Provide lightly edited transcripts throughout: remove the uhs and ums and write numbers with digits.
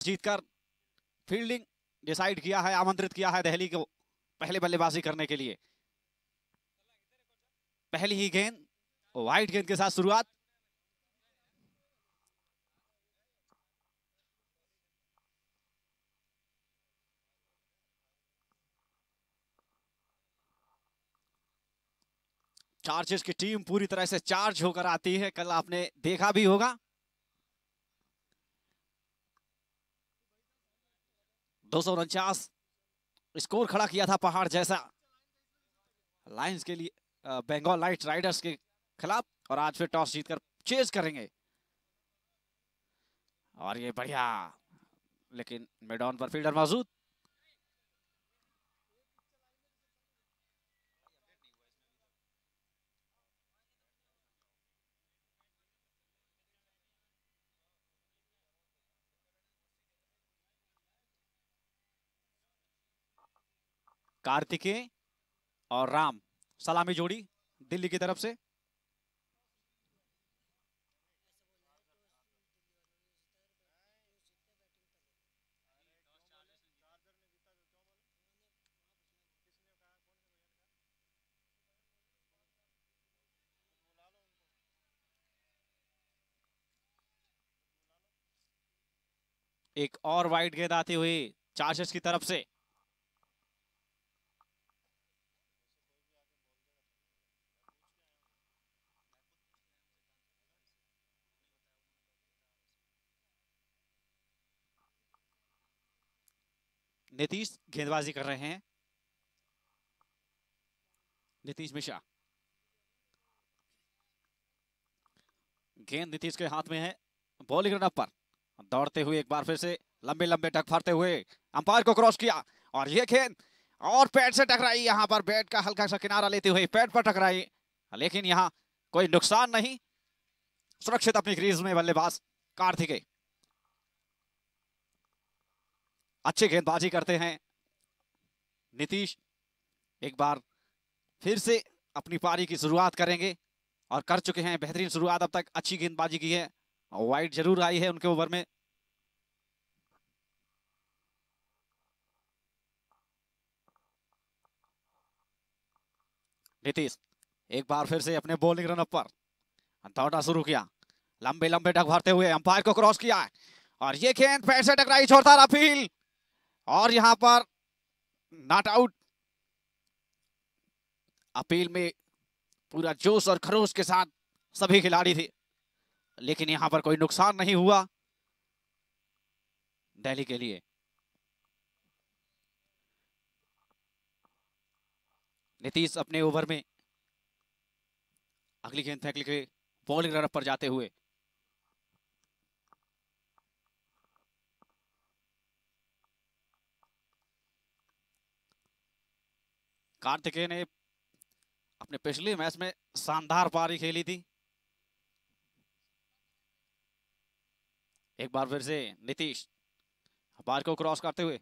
जीतकर fielding decide किया है, आमंत्रित किया है दिल्ली को पहले बल्लेबाजी करने के लिए। पहली ही गेंद वाइड गेंद के साथ शुरुआत। चार्जर्स की टीम पूरी तरह से चार्ज होकर आती है, कल आपने देखा भी होगा। 249 स्कोर खड़ा किया था पहाड़ जैसा लायंस के लिए, बंगाल लाइट राइडर्स के खिलाफ, और आज फिर टॉस जीतकर चेज करेंगे। और ये बढ़िया, लेकिन मिड ऑन पर फील्डर मौजूद। कार्तिकेय और राम सलामी जोड़ी दिल्ली की तरफ से। एक और वाइड गेंद आती हुई चार्जर्स की तरफ से। नीतीश गेंदबाजी कर रहे हैं, नीतीश मिश्रा। गेंद नीतीश के हाथ में है, बॉलिंग रन पर दौड़ते हुए एक बार फिर से लंबे लंबे टक फाड़ते हुए अंपायर को क्रॉस किया, और ये गेंद और पैड से टकराई। यहां पर बैट का हल्का सा किनारा लेते हुए पैड पर टकराई, लेकिन यहां कोई नुकसान नहीं, सुरक्षित अपनी क्रीज में बल्लेबाज कार्तिकेय। अच्छी गेंदबाजी करते हैं नीतीश, एक बार फिर से अपनी पारी की शुरुआत करेंगे, और कर चुके हैं बेहतरीन शुरुआत अब तक, अच्छी गेंदबाजी की है। वाइड जरूर आई है उनके ओवर में। नीतीश एक बार फिर से अपने बॉलिंग रन पर दौड़ना शुरू किया, लंबे लंबे डग भरते हुए अंपायर को क्रॉस किया, और ये गेंद पैर से टकराई, छोड़ता रहा फील्ड, और यहां पर नॉट आउट। अपील में पूरा जोश और खरोश के साथ सभी खिलाड़ी थे, लेकिन यहां पर कोई नुकसान नहीं हुआ दिल्ली के लिए। नीतीश अपने ओवर में अगली गेंद फेंक के बॉलिंग रन पर जाते हुए। कार्तिकेय ने अपने पिछले मैच में शानदार पारी खेली थी। एक बार फिर से नीतीश बार को क्रॉस करते हुए,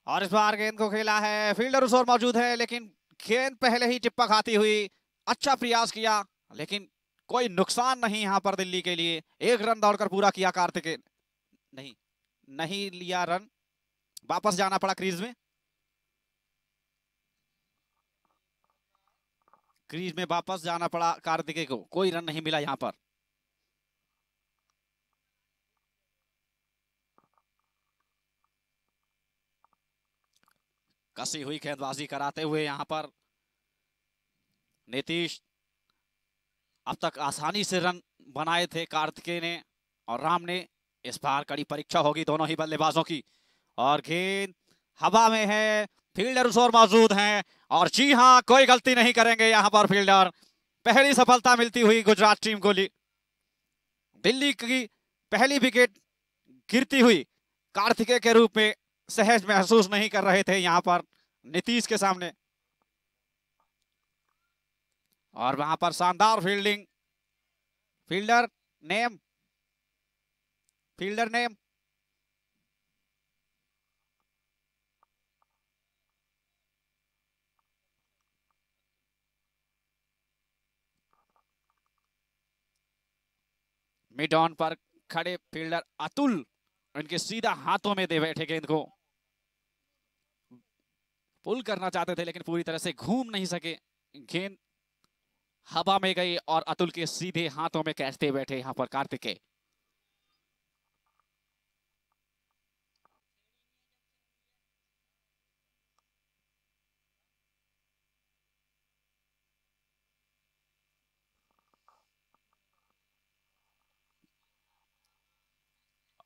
और इस बार गेंद को खेला है, फील्डर उस ओर मौजूद है, लेकिन गेंद पहले ही टिप्पा खाती हुई। अच्छा प्रयास किया, लेकिन कोई नुकसान नहीं यहां पर दिल्ली के लिए। एक रन दौड़कर पूरा किया कार्तिकेय, नहीं नहीं लिया रन, वापस जाना पड़ा क्रीज में। क्रीज में वापस जाना पड़ा कार्तिकेय को, कोई रन नहीं मिला यहां पर। कसी हुई गेंदबाजी कराते हुए यहां पर नीतीश। अब तक आसानी से रन बनाए थे कार्तिकेय ने और राम ने, इस बार कड़ी परीक्षा होगी दोनों ही बल्लेबाजों की। और गेंद हवा में है, फील्डर उस ओर मौजूद हैं, और जी हां, कोई गलती नहीं करेंगे यहां पर फील्डर। पहली सफलता मिलती हुई गुजरात टीम को। दिल्ली की पहली विकेट गिरती हुई कार्तिकेय के रूप में सहज महसूस नहीं कर रहे थे यहां पर नीतीश के सामने, और वहां पर शानदार fielding. Fielder name, fielder name. Mid on पर खड़े फील्डर अतुल इनके सीधा हाथों में दे बैठे गेंद को। पुल करना चाहते थे लेकिन पूरी तरह से घूम नहीं सके। गेंद हवा में गई और अतुल के सीधे हाथों में कैच दे बैठे यहां पर कार्तिकेय।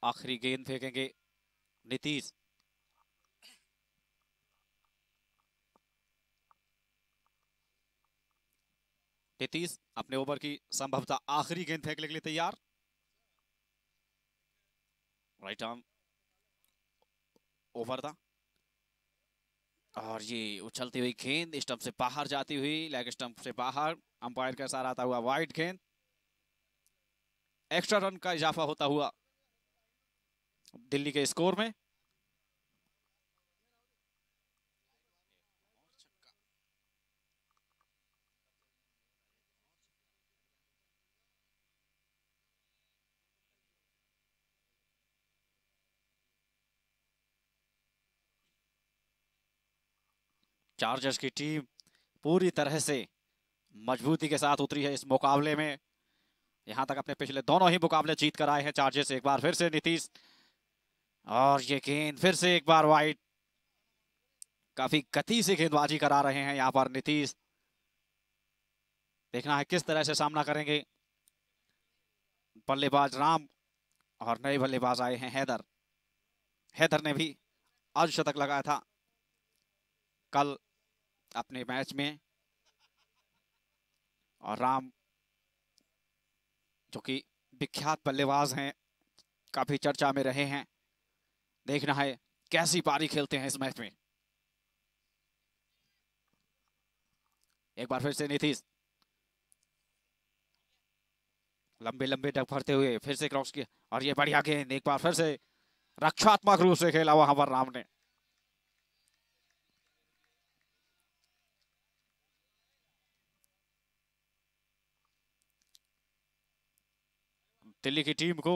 आखिरी गेंद फेंकेंगे नीतीश। नीतीश अपने ओवर की संभवतः आखिरी गेंद फेंकने के लिए तैयार। राइट आर्म ओवर था और ये उछलती हुई गेंद स्टंप से बाहर जाती हुई, लेग स्टंप से बाहर। अंपायर का इशारा आता हुआ वाइड गेंद। एक्स्ट्रा रन का इजाफा होता हुआ दिल्ली के स्कोर में। चार्जर्स की टीम पूरी तरह से मजबूती के साथ उतरी है इस मुकाबले में। यहां तक अपने पिछले दोनों ही मुकाबले जीत कर आए हैं चार्जर्स। एक बार फिर से नीतीश और ये गेंद फिर से एक बार वाइड। काफी गति से गेंदबाजी करा रहे हैं यहां पर नीतीश। देखना है किस तरह से सामना करेंगे बल्लेबाज राम और नए बल्लेबाज आए हैं हैदर। हैदर ने भी अर्धशतक लगाया था कल अपने मैच में, और राम जो कि विख्यात बल्लेबाज हैं, काफी चर्चा में रहे हैं। देखना है कैसी पारी खेलते हैं इस मैच में। एक बार फिर से नीतीश लंबे लंबे डग भरते हुए फिर से क्रॉस किया और ये बढ़िया गेंद एक बार फिर से रक्षात्मक रूप से खेला वहां पर राम ने। दिल्ली की टीम को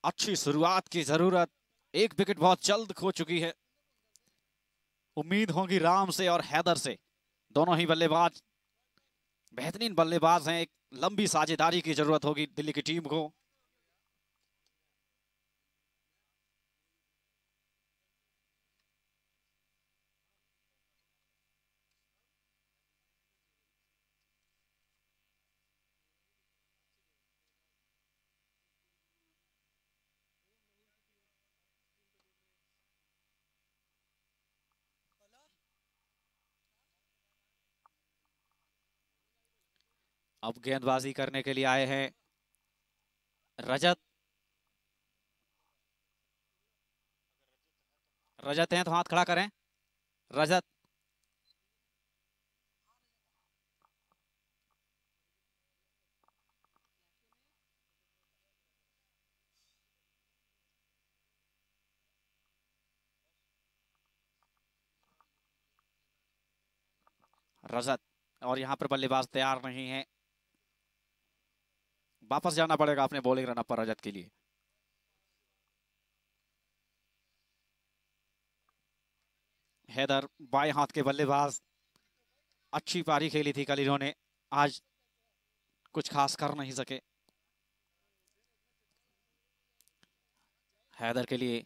अच्छी शुरुआत की जरूरत। एक विकेट बहुत जल्द खो चुकी है। उम्मीद होगी राम से और हैदर से, दोनों ही बल्लेबाज बेहतरीन बल्लेबाज हैं। एक लंबी साझेदारी की जरूरत होगी दिल्ली की टीम को। अब गेंदबाजी करने के लिए आए हैं रजत। रजत हैं तो हाथ खड़ा करें। रजत रजत और यहां पर बल्लेबाज तैयार नहीं है। वापस जाना पड़ेगा अपने बॉलिंग रन पर रजत के लिए। हैदर बाएं हाथ के बल्लेबाज, अच्छी पारी खेली थी कल इन्होंने, आज कुछ खास कर नहीं सके। हैदर के लिए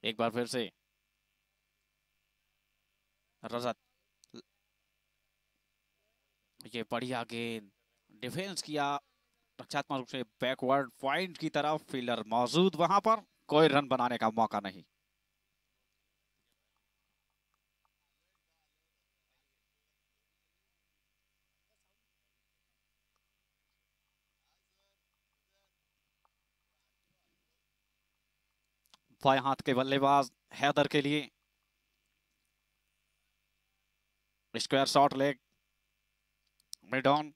एक बार फिर से रजत, ये बढ़िया गेंद, डिफेंस किया रक्षात्मक रूप से बैकवर्ड पॉइंट की तरफ। फील्डर मौजूद वहां पर, कोई रन बनाने का मौका नहीं। बाएं हाथ के बल्लेबाज हैदर के लिए square shot leg, mid on,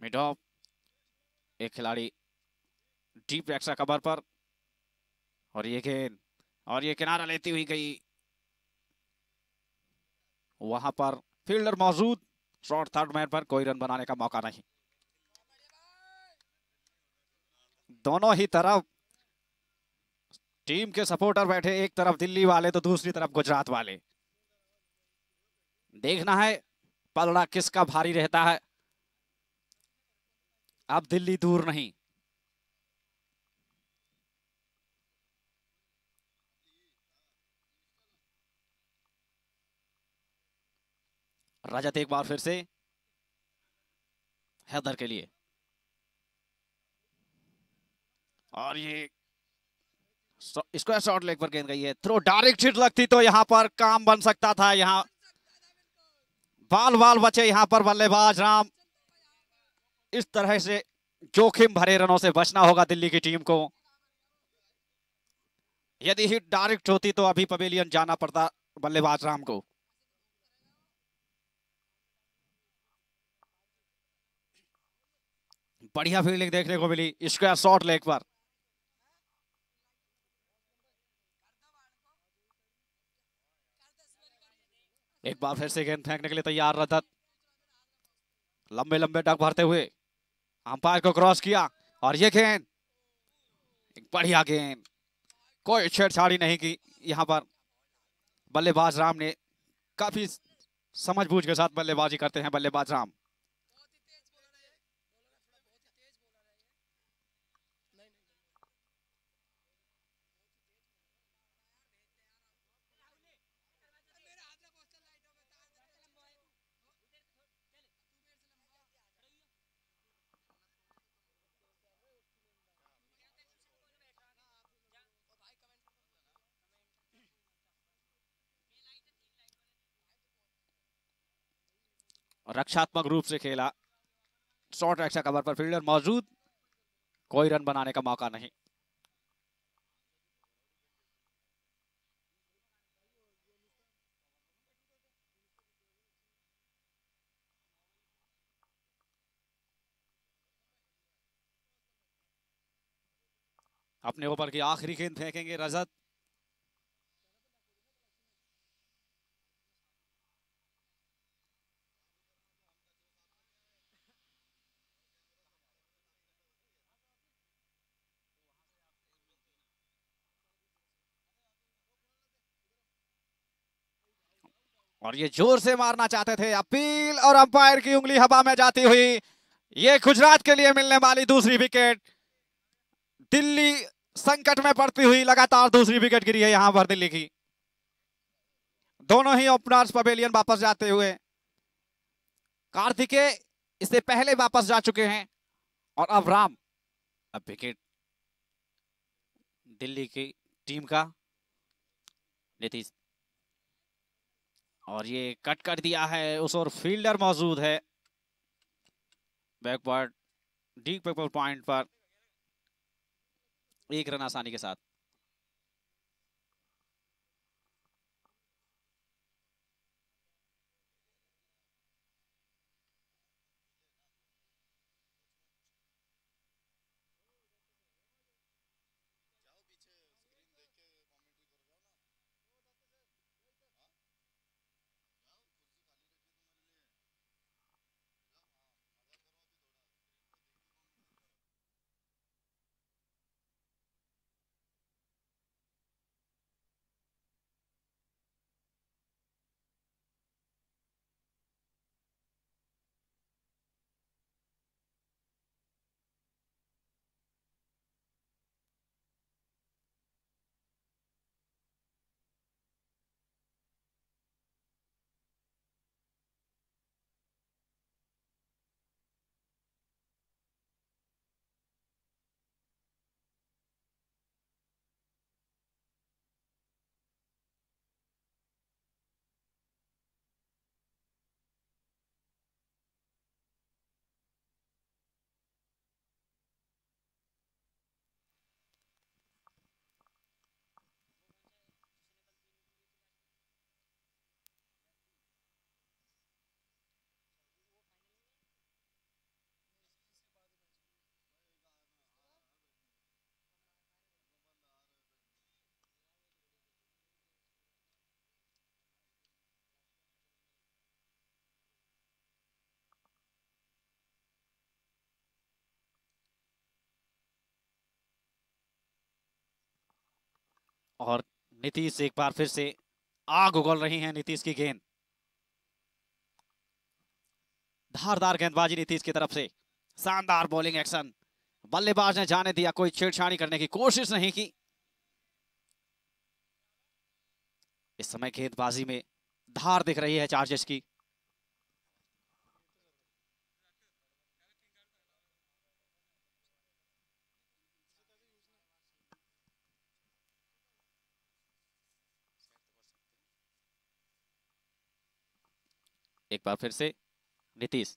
mid of. एक खिलाड़ी डीप एक्स्ट्रा कवर पर, और ये गेंद, और ये किनारा लेती हुई गई, वहां पर फील्डर मौजूद, शॉर्ट थर्ड मैन पर, कोई रन बनाने का मौका नहीं। दोनों ही तरफ टीम के सपोर्टर बैठे, एक तरफ दिल्ली वाले तो दूसरी तरफ गुजरात वाले। देखना है पलड़ा किसका भारी रहता है। अब दिल्ली दूर नहीं। रजत एक बार फिर से हैदर के लिए, और ये स्क्वायर शॉट लेग पर गेंद गई है, थ्रो डायरेक्ट हिट लगती तो यहां पर काम बन सकता था। यहां बाल बाल बचे यहां पर बल्लेबाज राम। इस तरह से जोखिम भरे रनों से बचना होगा दिल्ली की टीम को। यदि हिट डायरेक्ट होती तो अभी पवेलियन जाना पड़ता बल्लेबाज राम को। बढ़िया फील्डिंग देखने को मिली स्क्वायर शॉट लेग पर। एक बार फिर से गेंद फेंकने के लिए तैयार रजत, लंबे लंबे डग भरते हुए अंपायर को क्रॉस किया, और ये गेंद, एक बढ़िया गेंद, कोई छेड़छाड़ी नहीं की यहां पर। बल्लेबाज राम ने काफी समझबूझ के साथ बल्लेबाजी करते हैं बल्लेबाज राम। रक्षात्मक रूप से खेला, शॉर्ट एक्स्ट्रा कवर पर फील्डर मौजूद, कोई रन बनाने का मौका नहीं। अपने ओवर की आखिरी गेंद फेंकेंगे रजत। और ये जोर से मारना चाहते थे, अपील, और अंपायर की उंगली हवा में जाती हुई, ये गुजरात के लिए मिलने वाली दूसरी विकेट। दिल्ली संकट में पड़ती हुई लगातार दूसरी विकेट गिरी है यहां पर दिल्ली की। दोनों ही ओपनर्स पवेलियन वापस जाते हुए, कार्तिकेय इससे पहले वापस जा चुके हैं, और अब राम। अब विकेट दिल्ली की टीम का, नीतीश, और ये कट कर दिया है उस, और फील्डर मौजूद है बैकवर्ड डीप पॉइंट पर, एक रन आसानी के साथ। और नीतीश एक बार फिर से आग उगल रही है। नीतीश की गेंद, धारदार गेंदबाजी नीतीश की तरफ से, शानदार बॉलिंग एक्शन। बल्लेबाज ने जाने दिया, कोई छेड़छाड़ी करने की कोशिश नहीं की। इस समय गेंदबाजी में धार दिख रही है चार्जर्स की। एक बार फिर से नीतीश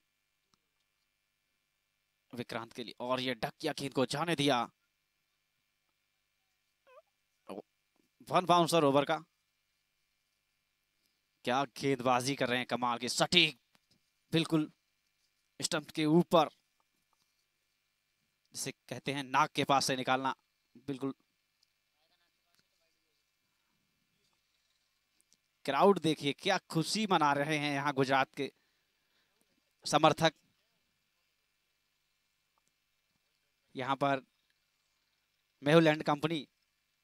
विक्रांत के लिए, और ये डकिया गेंद को जाने दिया। वन बाउंसर ओवर का। क्या गेंदबाजी कर रहे हैं, कमाल की सटीक, बिल्कुल स्टंप के ऊपर, जिसे कहते हैं नाक के पास से निकालना, बिल्कुल। क्राउड देखिए क्या खुशी मना रहे हैं यहाँ गुजरात के समर्थक। यहाँ पर मेहुल एंड कंपनी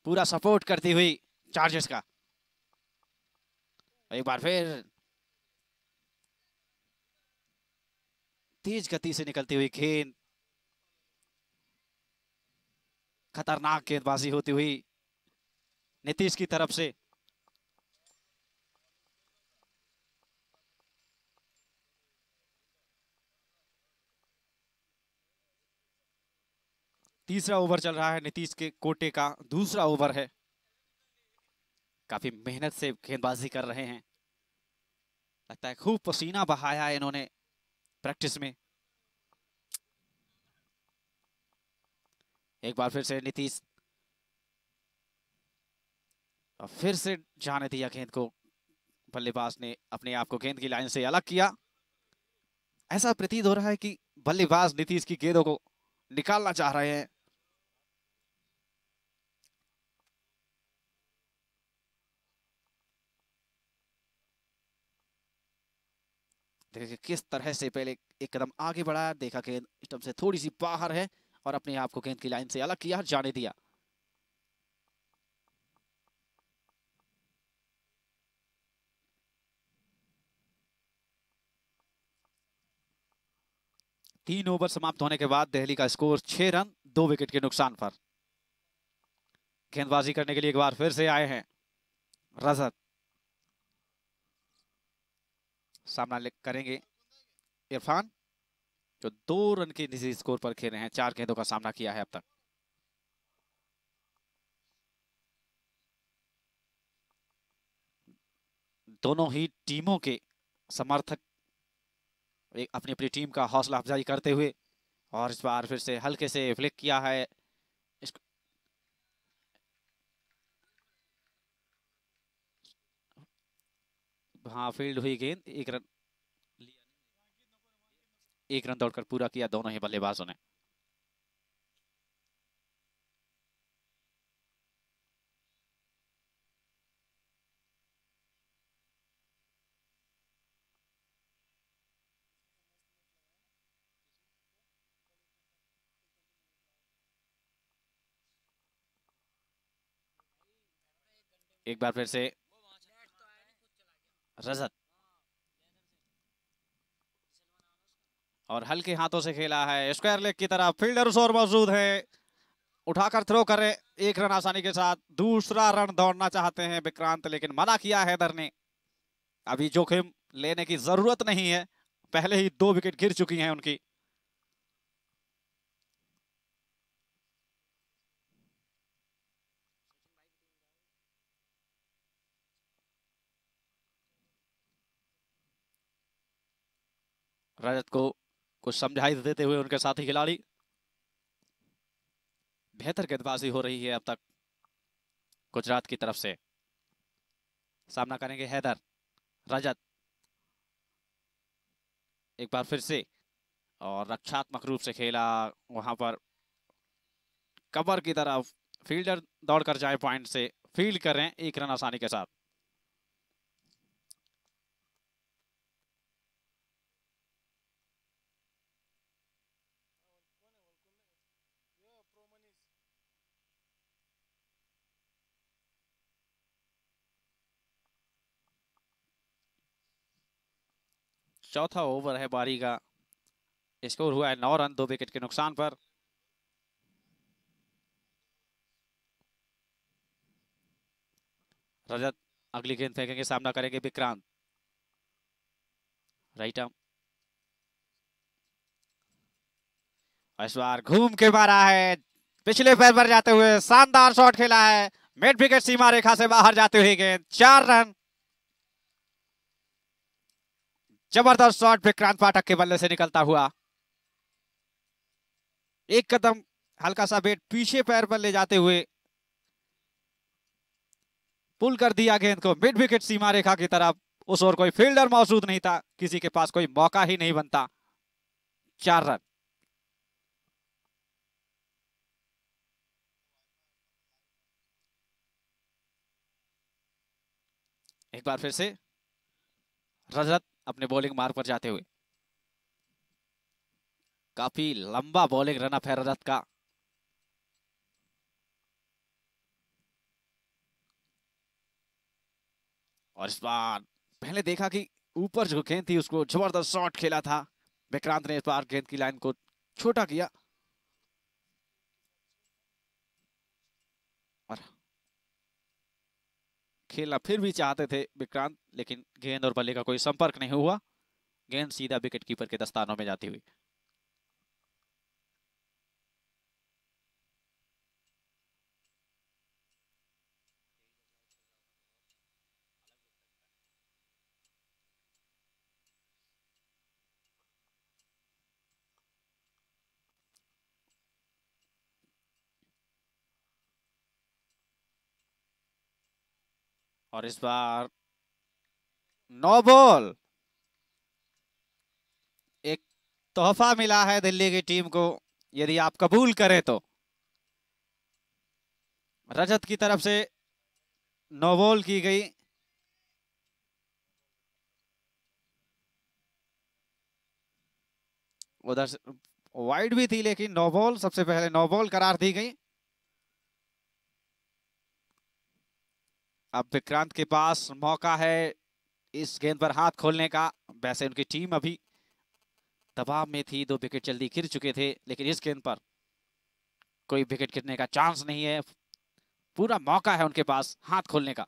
पूरा सपोर्ट करती हुई चार्जर्स का। एक बार फिर तेज गति से निकलती हुई गेंद, खतरनाक गेंदबाजी होती हुई नीतीश की तरफ से। तीसरा ओवर चल रहा है, नीतीश के कोटे का दूसरा ओवर है। काफी मेहनत से गेंदबाजी कर रहे हैं, लगता है खूब पसीना बहाया है इन्होंने प्रैक्टिस में। एक बार फिर से नीतीश, और फिर से जाने दिया गेंद को। बल्लेबाज ने अपने आप को गेंद की लाइन से अलग किया। ऐसा प्रतीत हो रहा है कि बल्लेबाज नीतीश की गेंदों को निकालना चाह रहे हैं। देखिए किस तरह से पहले एक कदम आगे बढ़ाया, देखा गेंद स्टंप से थोड़ी सी बाहर है, और अपने आप को गेंद की लाइन से अलग किया, जाने दिया। तीन ओवर समाप्त होने के बाद दिल्ली का स्कोर 6 रन 2 विकेट के नुकसान पर। गेंदबाजी करने के लिए एक बार फिर से आए हैं रजत। सामना करेंगे इरफान, जो 2 रन के निजी स्कोर पर खेल रहे हैं। 4 गेंदों का सामना किया है अब तक। दोनों ही टीमों के समर्थक एक अपनी अपनी टीम का हौसला अफजाई करते हुए, और इस बार फिर से हल्के से फ्लिक किया है। हाँ, फील्ड हुई गेंद, 1 रन, 1 रन दौड़कर पूरा किया दोनों ही बल्लेबाजों ने। एक बार फिर से रजत, और हल्के हाथों से खेला है स्क्वायर लेग की तरफ। फील्डर्स और मौजूद है, उठाकर थ्रो करे। 1 रन आसानी के साथ। दूसरा रन दौड़ना चाहते हैं विक्रांत, लेकिन मना किया हैदर ने। अभी जोखिम लेने की जरूरत नहीं है, पहले ही 2 विकेट गिर चुकी हैं उनकी। रजत को कुछ समझाई देते हुए उनके साथी खिलाड़ी। बेहतर गेंदबाजी हो रही है अब तक गुजरात की तरफ से। सामना करेंगे हैदर। रजत एक बार फिर से, और रक्षात्मक रूप से खेला वहां पर कवर की तरफ। फील्डर दौड़कर जाए पॉइंट से, फील्ड कर रहे हैं 1 रन आसानी के साथ। चौथा ओवर है बारी का। स्कोर हुआ है 9 रन 2 विकेट के नुकसान पर। रजत अगली गेंद फेंकेंगे, सामना करेंगे विक्रांत। राइट आर्म, इस बार घूम के मारा है, पिछले पैर पर जाते हुए शानदार शॉट खेला है, मिड विकेट सीमा रेखा से बाहर जाते हुए गेंद। 4 रन। जबरदस्त शॉट विक्रांत पाठक के बल्ले से निकलता हुआ। एक कदम हल्का सा वेट पीछे पैर पर ले जाते हुए पुल कर दिया गेंद को मिड विकेट सीमा रेखा की तरफ। उस ओर कोई फील्डर मौजूद नहीं था, किसी के पास कोई मौका ही नहीं बनता। 4 रन। एक बार फिर से रजत अपने बॉलिंग मार्ग पर जाते हुए। काफी लंबा बॉलिंग रनअप है रजत का। और इस बार पहले देखा कि ऊपर जो गेंद थी उसको जबरदस्त शॉट खेला था विक्रांत ने। इस बार गेंद की लाइन को छोटा किया और खेलना फिर भी चाहते थे विक्रांत, लेकिन गेंद और बल्ले का कोई संपर्क नहीं हुआ। गेंद सीधा विकेट कीपर के दस्तानों में जाती हुई। और इस बार नो बॉल। एक तोहफा मिला है दिल्ली की टीम को, यदि आप कबूल करें तो। रजत की तरफ से नो बॉल की गई। उधर से वाइड भी थी, लेकिन नो बॉल, सबसे पहले नो बॉल करार दी गई। अब विक्रांत के पास मौका है इस गेंद पर हाथ खोलने का। वैसे उनकी टीम अभी दबाव में थी, 2 विकेट जल्दी गिर चुके थे, लेकिन इस गेंद पर कोई विकेट गिरने का चांस नहीं है। पूरा मौका है उनके पास हाथ खोलने का।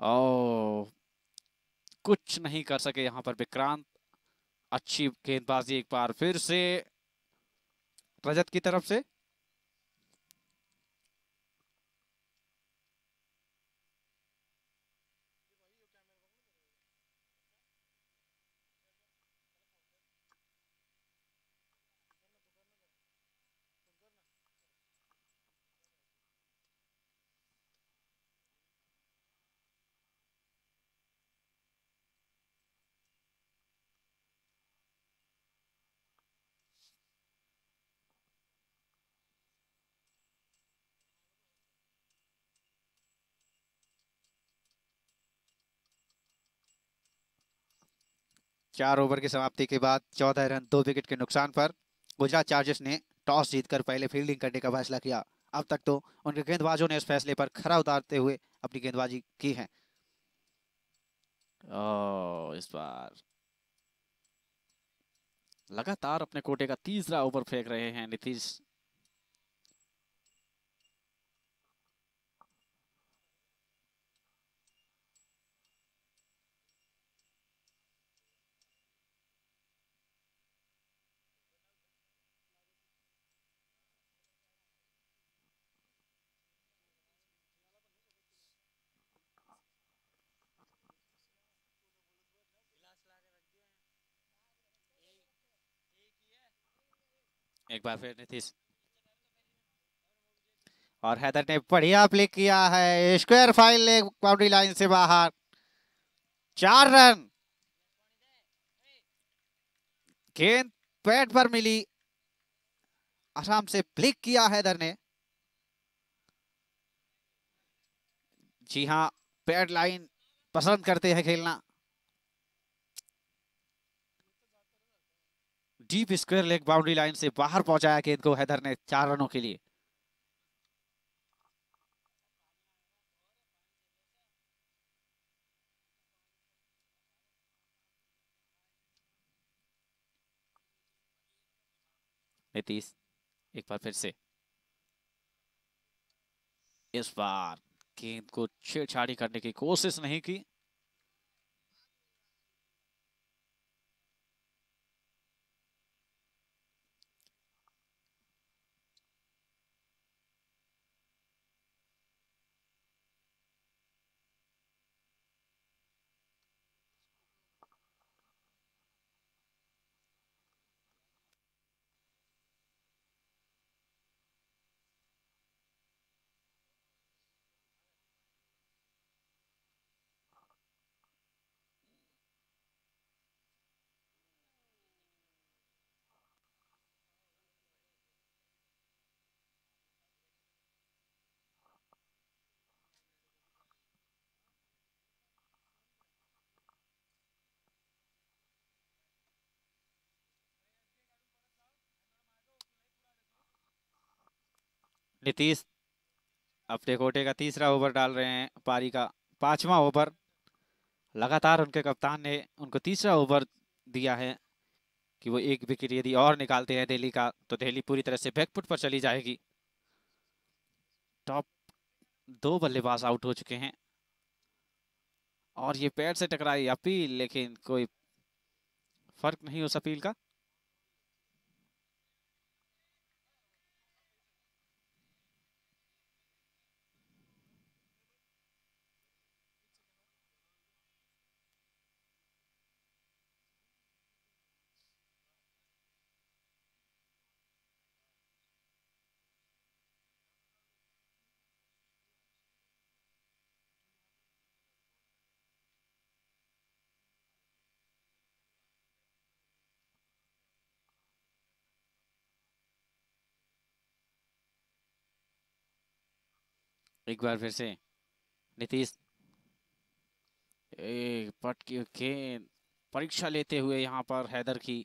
ओ, कुछ नहीं कर सके यहां पर विक्रांत। अच्छी गेंदबाजी एक बार फिर से रजत की तरफ से। चार ओवर की समाप्ति के बाद 14 रन 2 विकेट के नुकसान पर गुजरात चार्जर्स ने टॉस जीतकर पहले फील्डिंग करने का फैसला किया। अब तक तो उनके गेंदबाजों ने इस फैसले पर खरा उतारते हुए अपनी गेंदबाजी की है। इस बार लगातार अपने कोटे का तीसरा ओवर फेंक रहे हैं नीतीश। एक बार फिर नीतीश, और हैदर ने बढ़िया प्ले किया है, स्क्वायर फाइल ले बाउंड्री लाइन से बाहर। 4 रन। गेंद पैड पर मिली, आराम से फ्लिक किया हैदर ने। जी हाँ, पैड लाइन पसंद करते हैं खेलना। Deep square leg boundary line से बाहर पहुंचाया गेंद को हैदर ने 4 रनों के लिए। नीतीश एक बार फिर से, इस बार गेंद को छेड़छाड़ी करने की कोशिश नहीं की। नीतीश अपने कोटे का तीसरा ओवर डाल रहे हैं, पारी का 5वां ओवर। लगातार उनके कप्तान ने उनको तीसरा ओवर दिया है कि वो एक विकेट यदि और निकालते हैं दिल्ली का, तो दिल्ली पूरी तरह से बैकफुट पर चली जाएगी। टॉप 2 बल्लेबाज आउट हो चुके हैं और ये पैर से टकराई अपील, लेकिन कोई फर्क नहीं उस अपील का। एक बार फिर से नीतीश, एक पट की गेंद, परीक्षा लेते हुए यहाँ पर हैदर की।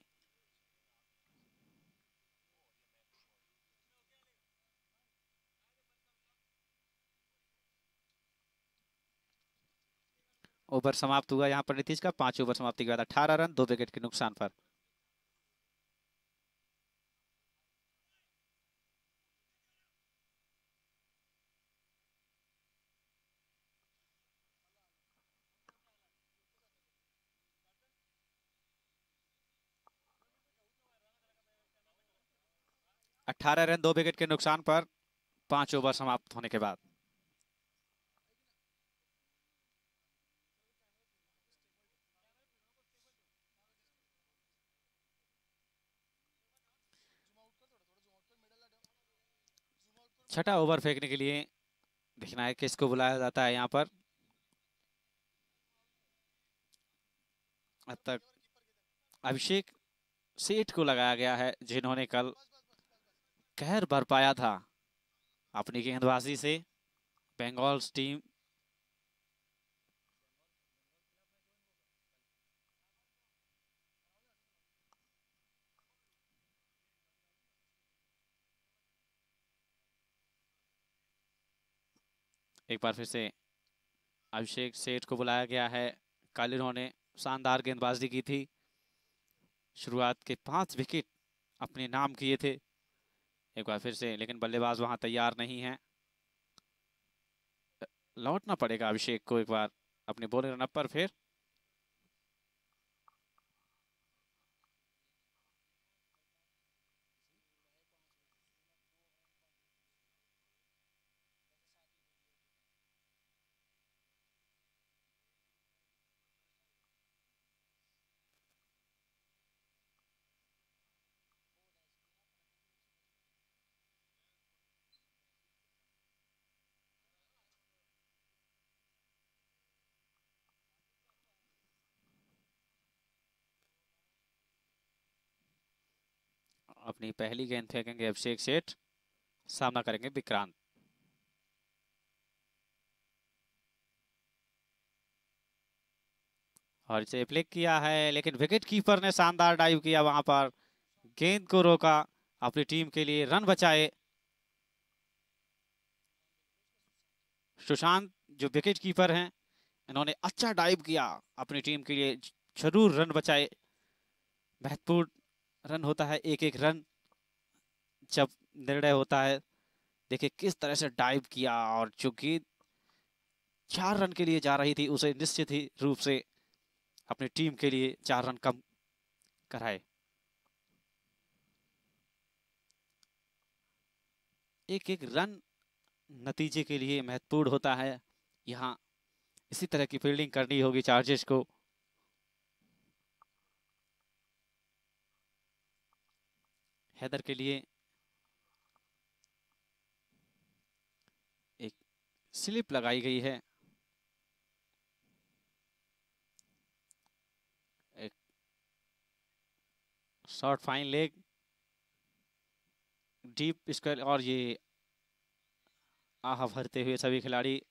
ओवर समाप्त हुआ यहाँ पर नीतीश का, 5 ओवर समाप्ति के बाद 18 रन 2 विकेट के नुकसान पर। अठारह रन 2 विकेट के नुकसान पर 5 ओवर समाप्त होने के बाद। छठा ओवर फेंकने के लिए देखना है किसको बुलाया जाता है यहाँ पर। अब तक अभिषेक सेठ को लगाया गया है, जिन्होंने कल कहर बरपाया था अपनी गेंदबाजी से बंगाल टीम। एक बार फिर से अभिषेक सेठ को बुलाया गया है। कल इन्होंने शानदार गेंदबाजी की थी, शुरुआत के 5 विकेट अपने नाम किए थे। एक बार फिर से लेकिन बल्लेबाज वहां तैयार नहीं है। लौटना पड़ेगा अभिषेक को एक बार अपने बॉलिंग रनअप पर फिर। अपनी पहली गेंद फेंकेंगे अभिषेक सेठ, सामना करेंगे विक्रांत। और इसे फ्लिक किया है, लेकिन विकेट कीपर ने शानदार डाइव किया वहां पर, गेंद को रोका, अपनी टीम के लिए रन बचाए। सुशांत जो विकेट कीपर हैं, इन्होंने अच्छा डाइव किया, अपनी टीम के लिए जरूर रन बचाए। महत्वपूर्ण रन होता है एक एक रन, जब निर्णय होता है। देखिए किस तरह से डाइव किया और जो गेंद 4 रन के लिए जा रही थी उसे निश्चित ही रूप से अपनी टीम के लिए 4 रन कम कराए। एक एक रन नतीजे के लिए महत्वपूर्ण होता है। यहाँ इसी तरह की फील्डिंग करनी होगी चार्जर्स को। हैदर के लिए एक स्लिप लगाई गई है। एक short fine leg deep square और ये आह भरते हुए सभी खिलाड़ी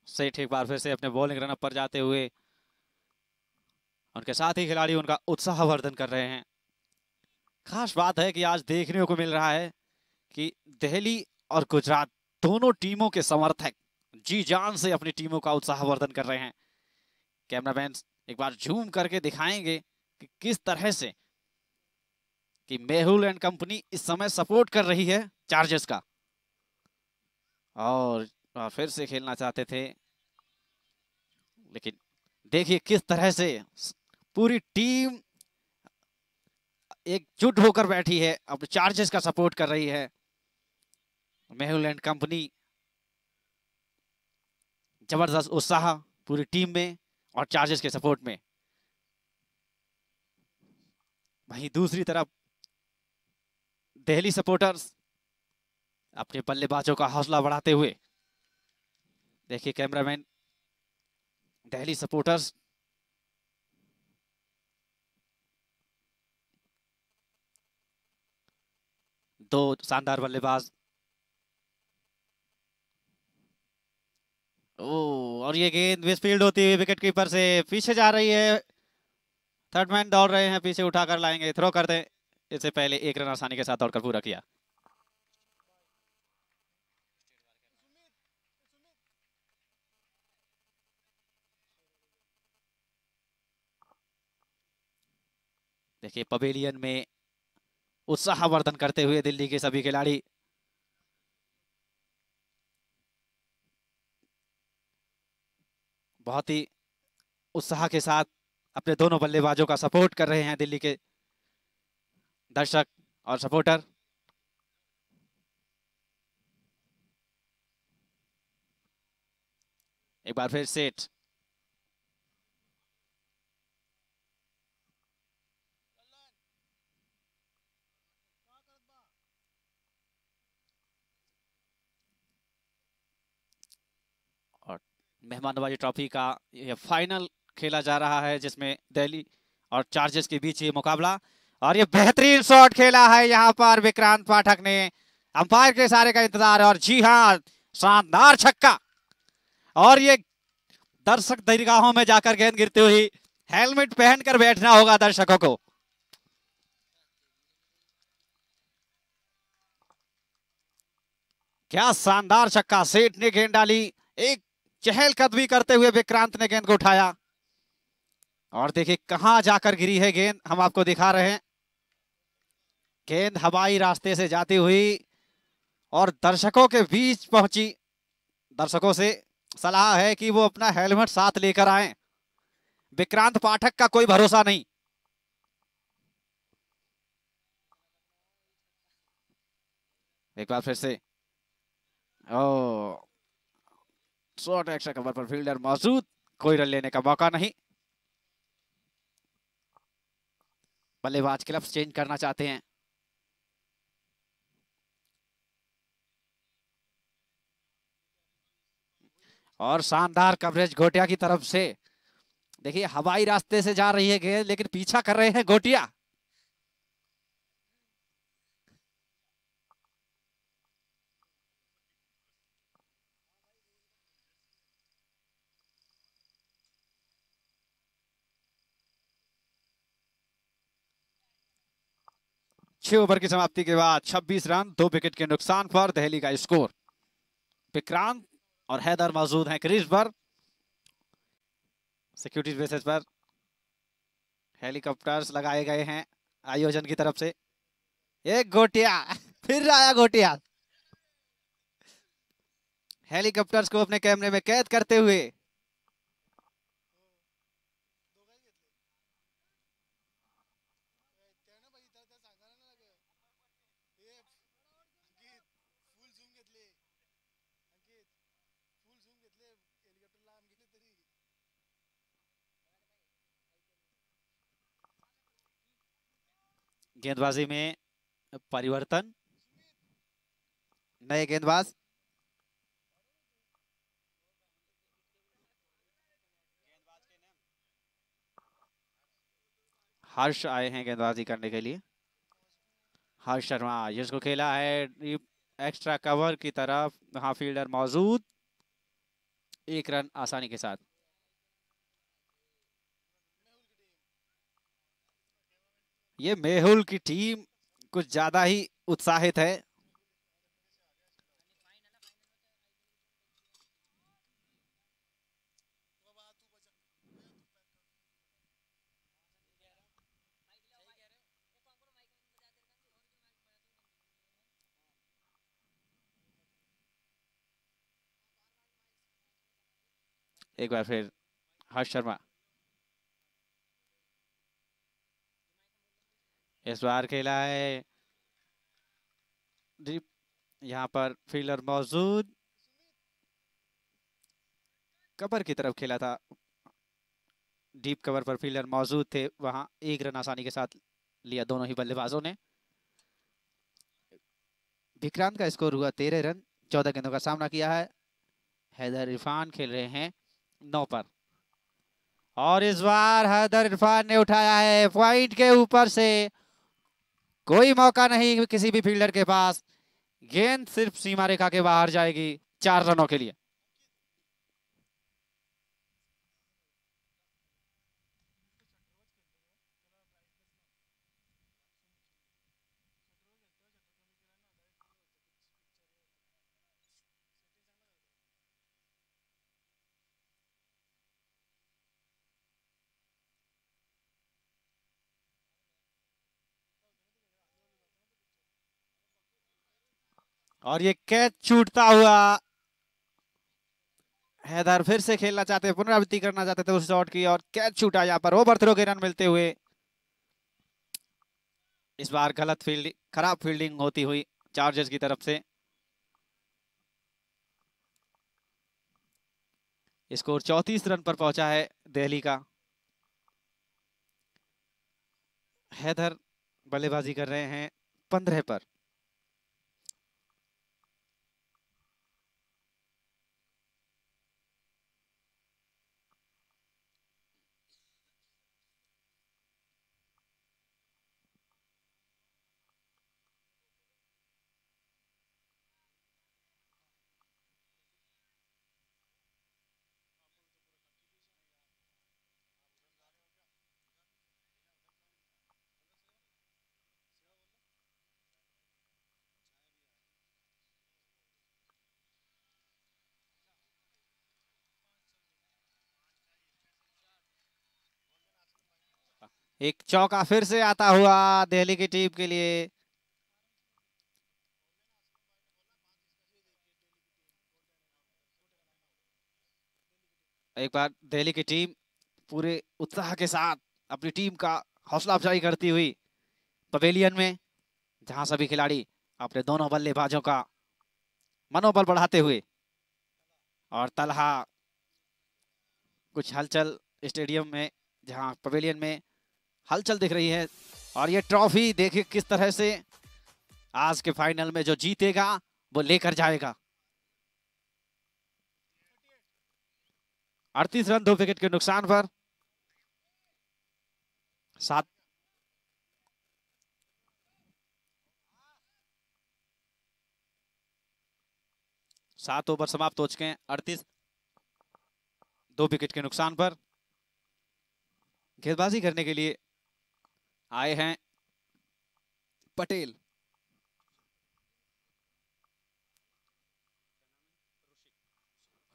सेठ एक बार फिर से अपने बॉलिंग रनअप पर जाते हुए उनके साथ ही खिलाड़ी उनका उत्साहवर्धन कर रहे हैं। खास बात है कि आज देखने को मिल रहा है कि दिल्ली और गुजरात दोनों टीमों के समर्थक जी जान से अपनी टीमों का उत्साहवर्धन कर रहे हैं। कैमरामैन एक बार जूम करके दिखाएंगे कि किस तरह से कि मेहुल एंड कंपनी इस समय सपोर्ट कर रही है चार्जर्स का और फिर से खेलना चाहते थे, लेकिन देखिए किस तरह से पूरी टीम एकजुट होकर बैठी है, अपने चार्जर्स का सपोर्ट कर रही है। मेहुल एंड कंपनी जबरदस्त उत्साह पूरी टीम में और चार्जर्स के सपोर्ट में। वहीं दूसरी तरफ दिल्ली सपोर्टर्स अपने बल्लेबाजों का हौसला बढ़ाते हुए, देखिए कैमरामैन, दिल्ली सपोर्टर्स दो शानदार बल्लेबाज। ओ और ये गेंद मिसफील्ड होती हुई विकेट कीपर से पीछे जा रही है। थर्ड मैन दौड़ रहे हैं, पीछे उठाकर लाएंगे, थ्रो कर दे। इससे पहले एक रन आसानी के साथ दौड़कर पूरा किया। देखिए पवेलियन में उत्साहवर्धन करते हुए दिल्ली के सभी खिलाड़ी। बहुत ही उत्साह के साथ अपने दोनों बल्लेबाजों का सपोर्ट कर रहे हैं दिल्ली के दर्शक और सपोर्टर। एक बार फिर सेठ और मेहमान नवाजी ट्रॉफी का यह फाइनल खेला जा रहा है जिसमें दिल्ली और चार्जर्स के बीच ये मुकाबला। और ये बेहतरीन शॉट खेला है यहाँ पर विक्रांत पाठक ने। अंपायर के इशारे का इंतजार है और जी हाँ, शानदार छक्का। और ये दर्शक दरगाहों में जाकर गेंद गिरती हुई, हेलमेट पहनकर बैठना होगा दर्शकों को। क्या शानदार छक्का, सेठ ने गेंद डाली, एक चहलकदमी करते हुए विक्रांत ने गेंद को उठाया और देखिए कहां जाकर गिरी है गेंद, हम आपको दिखा रहे हैं। गेंद हवाई रास्ते से जाती हुई और दर्शकों के बीच पहुंची। दर्शकों से सलाह है कि वो अपना हेलमेट साथ लेकर आए। विक्रांत पाठक का कोई भरोसा नहीं। एक बार फिर से ओ शॉर्ट एक्स्ट्रा कवर पर फील्डर मौजूद, कोई रन लेने का मौका नहीं। बल्लेबाज क्लब्स चेंज करना चाहते हैं। और शानदार कवरेज घोटिया की तरफ से। देखिए हवाई रास्ते से जा रही है गेंद लेकिन पीछा कर रहे हैं घोटिया। छह ओवर की समाप्ति के बाद 26 रन 2 विकेट के नुकसान पर दिल्ली का स्कोर। विक्रांत और हैदर मौजूद हैं क्रीज पर। सिक्योरिटी बेसिस पर हेलीकॉप्टर्स लगाए गए हैं आयोजन की तरफ से। एक गोटिया फिर आया गोटिया, हेलीकॉप्टर्स को अपने कैमरे में कैद करते हुए। गेंदबाजी में परिवर्तन, नए गेंदबाज। हर्ष आए हैं गेंदबाजी करने के लिए। हर्ष शर्मा जिसको खेला है एक्स्ट्रा कवर की तरफ, वहां फील्डर मौजूद, एक रन आसानी के साथ। ये मेहुल की टीम कुछ ज्यादा ही उत्साहित है। एक बार फिर हर्ष शर्मा, इस बार खेला है डीप, यहाँ पर फील्डर मौजूद, कवर की तरफ खेला था, डीप कवर पर फील्डर मौजूद थे, वहां एक रन आसानी के साथ लिया दोनों ही बल्लेबाजों ने। विक्रांत का स्कोर हुआ 13 रन, 14 गेंदों का सामना किया है। हैदर इरफान खेल रहे हैं 9 पर, और इस बार हैदर इरफान ने उठाया है पॉइंट के ऊपर से। कोई मौका नहीं किसी भी फील्डर के पास, गेंद सिर्फ सीमा रेखा के बाहर जाएगी 4 रनों के लिए। और ये कैच छूटता हुआ, हैदर फिर से खेलना चाहते, पुनरावृत्ति करना चाहते थे उस शॉट की, और कैच छूटा यहाँ पर ओवरथ्रो के रन मिलते हुए। इस बार गलत फील्डिंग, खराब फील्डिंग होती हुई चार्जर्स की तरफ से। स्कोर 34 रन पर पहुंचा है दिल्ली का। हैदर बल्लेबाजी कर रहे हैं 15 पर। एक चौका फिर से आता हुआ दिल्ली की टीम के लिए। एक बार दिल्ली की टीम पूरे उत्साह के साथ अपनी टीम का हौसला अफजाई करती हुई पवेलियन में, जहां सभी खिलाड़ी अपने दोनों बल्लेबाजों का मनोबल बढ़ाते हुए, और तलहा कुछ हलचल स्टेडियम में, जहां पवेलियन में हलचल दिख रही है। और ये ट्रॉफी देखिए किस तरह से आज के फाइनल में जो जीतेगा वो लेकर जाएगा। 38 रन 2 विकेट के नुकसान पर 7 ओवर समाप्त हो चुके हैं। 38 2 विकेट के नुकसान पर गेंदबाजी करने के लिए आए हैं पटेल।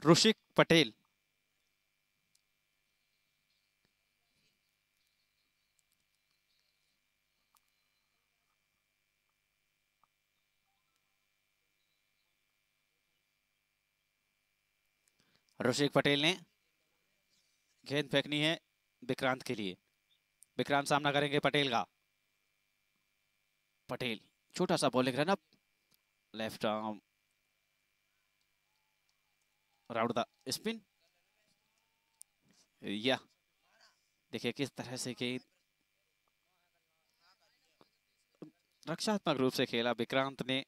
ऋषिक पटेल। ऋषिक पटेल ने गेंद फेंकनी है विक्रांत के लिए। विक्रांत सामना करेंगे पटेल का। पटेल छोटा सा bowling run up, left arm round the spin. या देखिए किस तरह से गेंद रक्षात्मक रूप से खेला विक्रांत ने।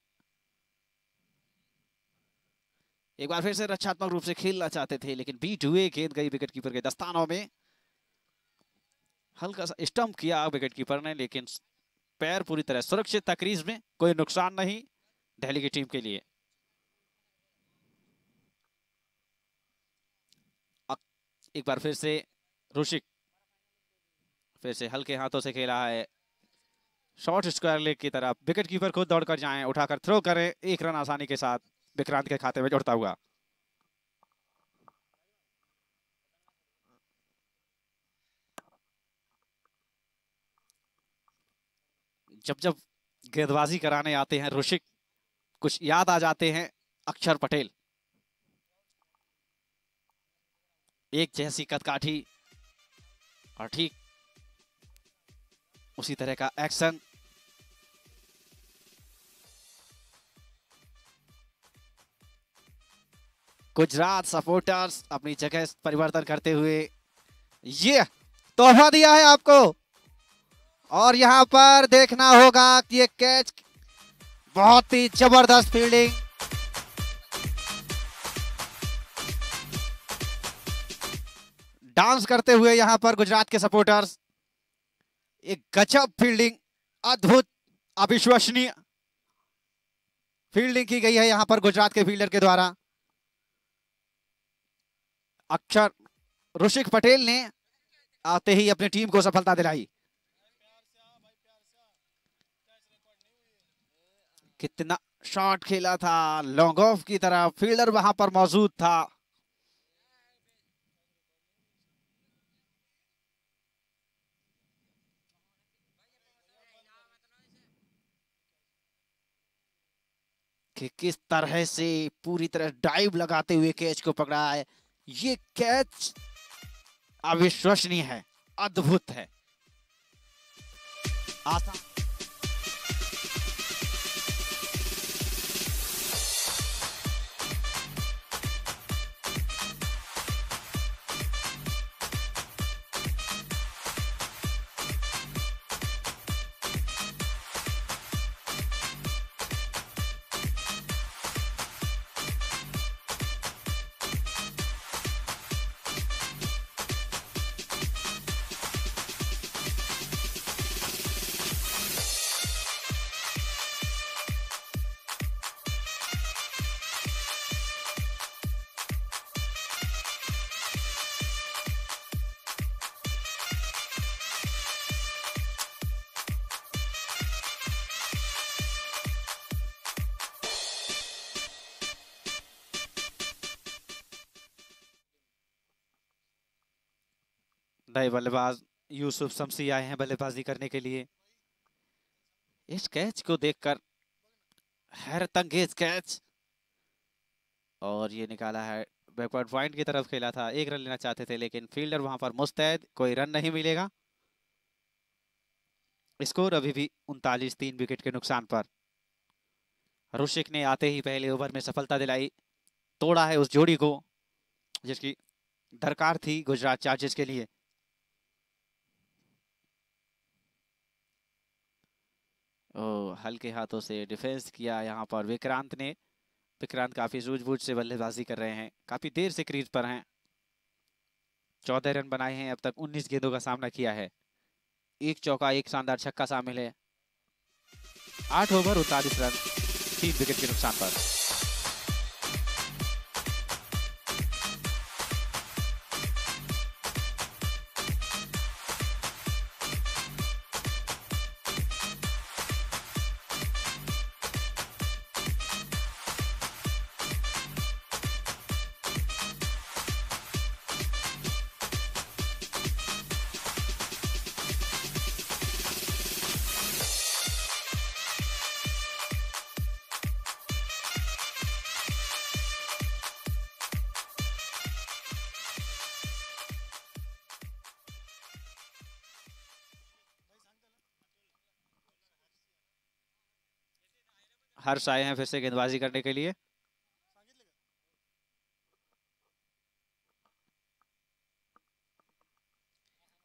एक बार फिर से रक्षात्मक रूप से खेलना चाहते थे, लेकिन बीट हुए, गेंद गई विकेट कीपर के दस्तानों में। हल्का सा स्टंप किया विकेट कीपर ने, लेकिन पैर पूरी तरह सुरक्षित था क्रीज में, कोई नुकसान नहीं दिल्ली की टीम के लिए। एक बार फिर से ऋषिक फिर से हल्के हाथों से खेला है शॉर्ट स्क्वायर लेग की तरफ। विकेट कीपर खुद दौड़कर जाएं, उठाकर थ्रो करें, एक रन आसानी के साथ विक्रांत के खाते में जुड़ता हुआ। जब जब गेंदबाजी कराने आते हैं ऋषिक, कुछ याद आ जाते हैं अक्षर पटेल। एक जैसी कदकाठी और ठीक उसी तरह का एक्शन। गुजरात सपोर्टर्स अपनी जगह परिवर्तन करते हुए ये तोहफा दिया है आपको, और यहां पर देखना होगा कि ये कैच, बहुत ही जबरदस्त फील्डिंग। डांस करते हुए यहां पर गुजरात के सपोर्टर्स, एक गजब फील्डिंग, अद्भुत अविश्वसनीय फील्डिंग की गई है यहां पर गुजरात के फील्डर के द्वारा। अक्षर ऋषिक पटेल ने आते ही अपनी टीम को सफलता दिलाई। कितना शॉट खेला था लॉन्ग ऑफ की तरफ, फील्डर वहां पर मौजूद था। कि किस तरह से पूरी तरह डाइव लगाते हुए कैच को पकड़ा है। ये कैच अविश्वसनीय है, अद्भुत है, आसान। नए बल्लेबाज यूसुफ शम्सी आए हैं बल्लेबाजी करने के लिए। इस कैच को देखकर हैरतअंगेज कैच, और ये निकाला है बैकवर्ड पॉइंट की तरफ खेला था। एक रन लेना चाहते थे, लेकिन फील्डर वहां पर मुस्तैद, कोई रन नहीं मिलेगा। स्कोर अभी भी 39, 3 विकेट के नुकसान पर। ऋषिक ने आते ही पहले ओवर में सफलता दिलाई, तोड़ा है उस जोड़ी को जिसकी दरकार थी गुजरात चार्जर्स के लिए। हल्के हाथों से डिफेंस किया यहाँ पर विक्रांत ने। विक्रांत काफी सूझबूझ से बल्लेबाजी कर रहे हैं, काफी देर से क्रीज पर हैं। 14 रन बनाए हैं अब तक, 19 गेंदों का सामना किया है। एक चौका, एक शानदार छक्का शामिल है। 8 ओवर 39 रन, 3 विकेट के नुकसान पर। हर्ष आए हैं फिर से गेंदबाजी करने के लिए।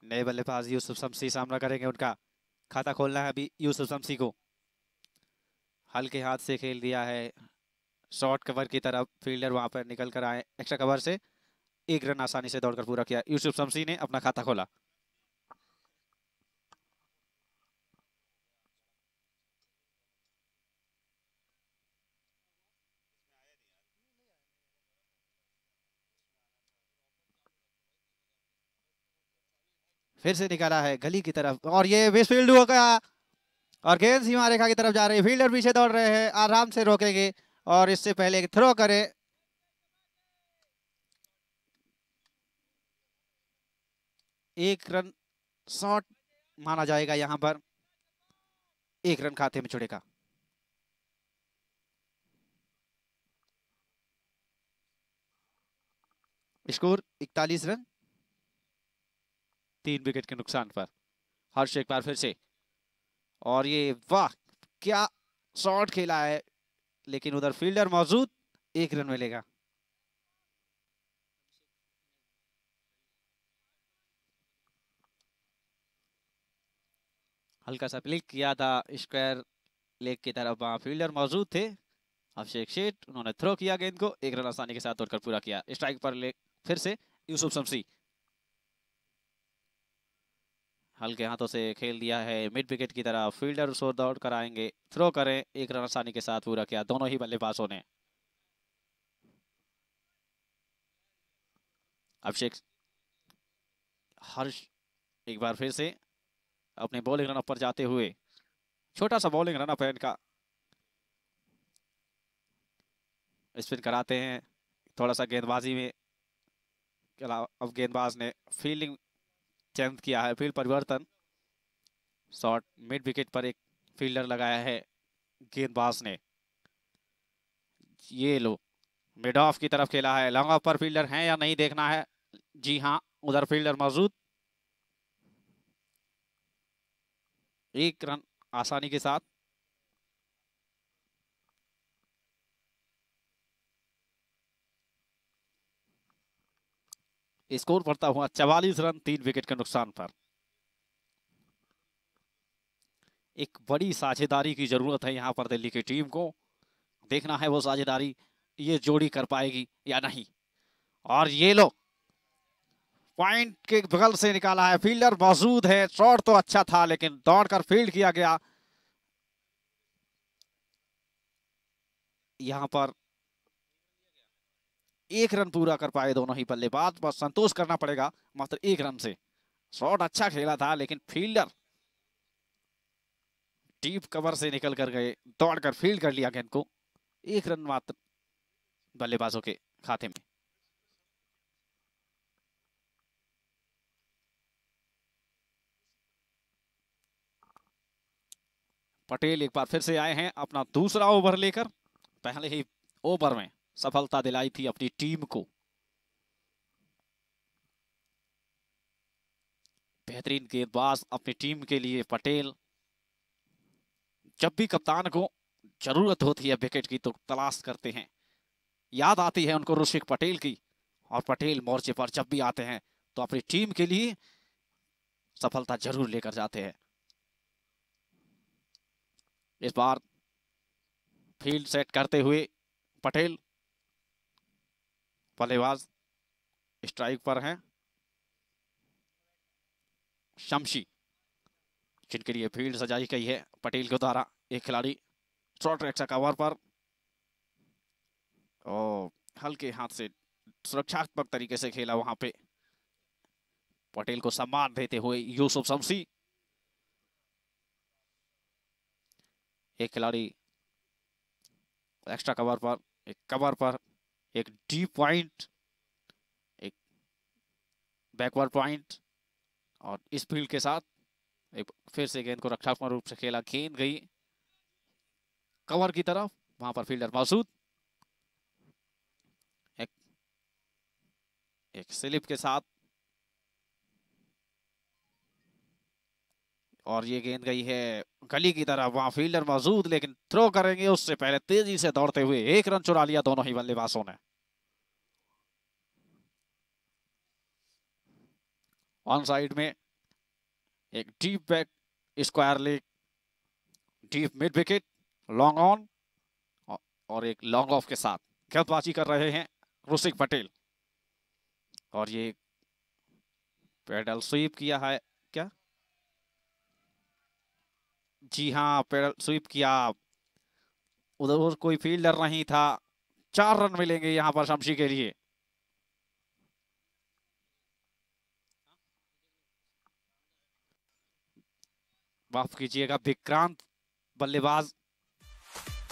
नए बल्लेबाज यूसुफ शमसी सामना करेंगे, उनका खाता खोलना है अभी यूसुफ शमसी को। हल्के हाथ से खेल दिया है शॉर्ट कवर की तरफ, फील्डर वहां पर निकल कर आए एक्स्ट्रा कवर से। एक रन आसानी से दौड़कर पूरा किया, यूसुफ शमसी ने अपना खाता खोला। फिर से निकाला है गली की तरफ और ये बेस फील्ड हो गया और गेंद सीमा रेखा की तरफ जा रही है। फील्डर पीछे दौड़ रहे हैं, आराम से रोकेंगे और इससे पहले थ्रो करे। एक रन शॉट माना जाएगा यहां पर, एक रन खाते में जुड़ेगा। स्कोर 41 रन, 3 विकेट के नुकसान पर। हर्ष एक बार फिर से, और ये वाह क्या शॉट खेला है, लेकिन उधर फील्डर मौजूद, एक रन मिलेगा। हल्का सा क्लिक किया था स्क्वायर लेग की तरफ, वहां फील्डर मौजूद थे अभिषेक शेठ, उन्होंने थ्रो किया गेंद को, एक रन आसानी के साथ तोड़कर पूरा किया। स्ट्राइक पर ले फिर से यूसुफ शमसी, हल्के हाथों से खेल दिया है मिड विकेट की तरफ, फील्डर उसको दौड़ कर आएंगे, थ्रो करें, एक रन आसानी के साथ पूरा किया दोनों ही बल्लेबाजों ने। अभिषेक, हर्ष एक बार फिर से अपने बॉलिंग रन पर जाते हुए, छोटा सा बॉलिंग रन अप है इनका, स्पिन कराते हैं थोड़ा सा गेंदबाजी में। अब गेंदबाज ने फील्डिंग चेंज किया है, फील्ड परिवर्तन, शॉट मिड विकेट पर एक फील्डर लगाया है गेंदबाज ने। ये लो मिड ऑफ की तरफ खेला है, लॉन्ग ऑफ पर फील्डर है या नहीं देखना है। जी हाँ, उधर फील्डर मौजूद, एक रन आसानी के साथ। स्कोर बढ़ता हुआ 44 रन, 3 विकेट के नुकसान पर। एक बड़ी साझेदारी की जरूरत है यहाँ पर दिल्ली की टीम को, देखना है वो साझेदारी ये जोड़ी कर पाएगी या नहीं। और ये लो पॉइंट के बगल से निकाला है, फील्डर मौजूद है, शॉट तो अच्छा था लेकिन दौड़कर फील्ड किया गया। यहां पर एक रन पूरा कर पाए दोनों ही बल्लेबाज, बस संतोष करना पड़ेगा मात्र एक रन से। शॉट अच्छा खेला था लेकिन फील्डर डीप कवर से निकल कर गए, दौड़कर फील्ड कर लिया गेंद को, एक रन मात्र बल्लेबाजों के खाते में। पटेल एक बार फिर से आए हैं अपना दूसरा ओवर लेकर, पहले ही ओवर में सफलता दिलाई थी अपनी टीम को। बेहतरीन गेंदबाज अपनी टीम के लिए पटेल, जब भी कप्तान को जरूरत होती है विकेट की तो तलाश करते हैं, याद आती है उनको ऋषिक पटेल की, और पटेल मोर्चे पर जब भी आते हैं तो अपनी टीम के लिए सफलता जरूर लेकर जाते हैं। इस बार फील्ड सेट करते हुए पटेल, बल्लेबाज स्ट्राइक पर हैं शमशी, जिनके लिए फील्ड सजाई गई है पटेल के द्वारा। एक खिलाड़ी शॉर्ट रेक्सा कवर पर और हल्के हाथ से सुरक्षात्मक तरीके से खेला वहां पे, पटेल को सम्मान देते हुए यूसुफ शमसी। एक खिलाड़ी एक्स्ट्रा कवर पर, एक कवर पर, एक डीप पॉइंट, एक बैकवर्ड पॉइंट, और इस फील्ड के साथ एक फिर से गेंद को रक्षात्मक रूप से खेला, गेंद गई कवर की तरफ, वहां पर फील्डर मौजूद, एक एक स्लिप के साथ और ये गेंद गई है गली की तरफ, वहां फील्डर मौजूद, लेकिन थ्रो करेंगे उससे पहले तेजी से दौड़ते हुए 1 रन चुरा लिया दोनों ही बल्लेबाजों ने। ऑन साइड में एक deep back square leg, deep mid wicket, long on और एक लॉन्ग ऑफ के साथ गेंदबाजी कर रहे हैं ऋषिक पटेल। और ये पेडल स्वीप किया है क्या? जी हाँ, पेडल स्वीप किया। उधर कोई फील्डर नहीं था। 4 रन मिलेंगे यहां पर शमशी के लिए। माफ कीजिएगा, विक्रांत बल्लेबाज,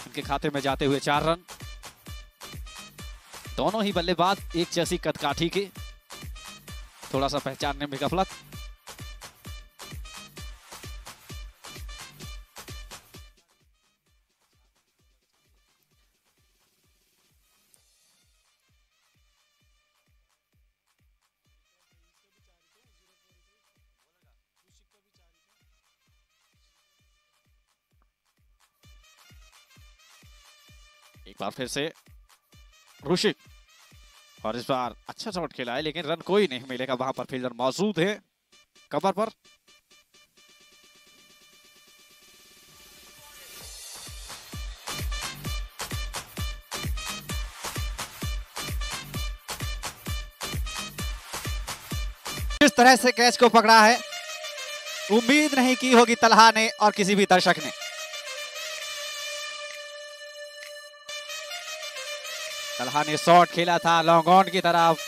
उनके खाते में जाते हुए 4 रन। दोनों ही बल्लेबाज एक जैसी कदकाठी के, थोड़ा सा पहचानने में गफलत। एक बार फिर से ऋषिक, और इस बार अच्छा शॉट खेला है लेकिन रन कोई नहीं मिलेगा, वहां पर फील्डर मौजूद है कवर पर। किस तरह से कैच को पकड़ा है, उम्मीद नहीं की होगी तलहा ने और किसी भी दर्शक ने। तलहा ने शॉट खेला था लॉन्ग ऑन की तरफ,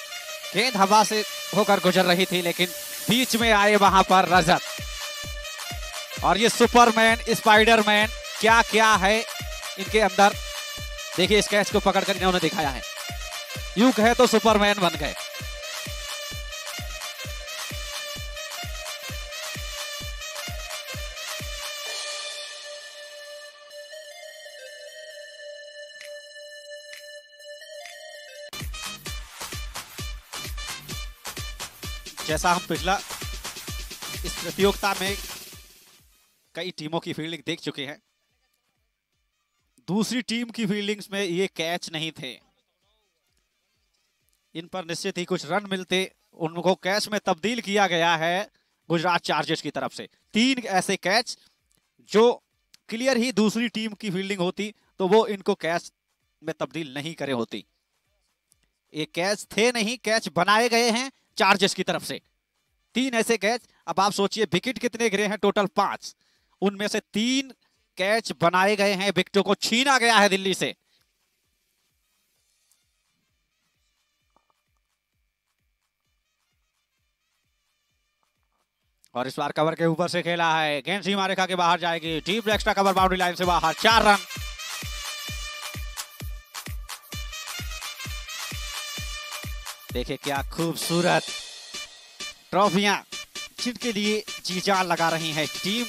गेंद हवा से होकर गुजर रही थी लेकिन बीच में आए वहां पर रजत। और ये सुपरमैन स्पाइडरमैन क्या क्या है इनके अंदर, देखिए इस कैच को पकड़कर इन्होंने दिखाया है। यूं कहे तो सुपरमैन बन गए। जैसा हम पिछला इस प्रतियोगिता में कई टीमों की फील्डिंग देख चुके हैं, दूसरी टीम की फील्डिंग्स में ये कैच नहीं थे। इन पर निश्चित ही कुछ रन मिलते, उनको कैच में तब्दील किया गया है गुजरात चार्जर्स की तरफ से। 3 ऐसे कैच जो क्लियर ही दूसरी टीम की फील्डिंग होती तो वो इनको कैच में तब्दील नहीं करे होती। ये कैच थे नहीं, कैच बनाए गए हैं चार्जर्स की तरफ से। 3 ऐसे कैच, अब आप सोचिए विकेट कितने गिरे हैं, टोटल 5, उनमें से 3 कैच बनाए गए हैं, विकेटों को छीना गया है दिल्ली से। और इस बार कवर के ऊपर से खेला है, गेंद सीमा रेखा के बाहर जाएगी, deep extra cover, boundary line से बाहर, 4 रन। देखिए क्या खूबसूरत ट्रॉफियां जिनके लिए जी जान लगा रही है टीम।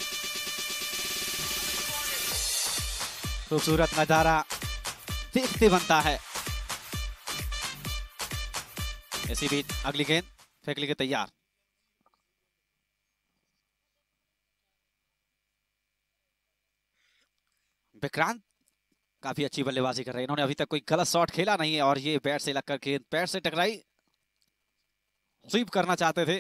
खूबसूरत नजारा देखते बनता है। ऐसी भी अगली गेंद फेंक ली के तैयार। विक्रांत काफी अच्छी बल्लेबाजी कर रहे हैं, इन्होंने अभी तक कोई गलत शॉट खेला नहीं है। और ये बैट से लगकर गेंद पैर से टकराई, स्वीप करना चाहते थे।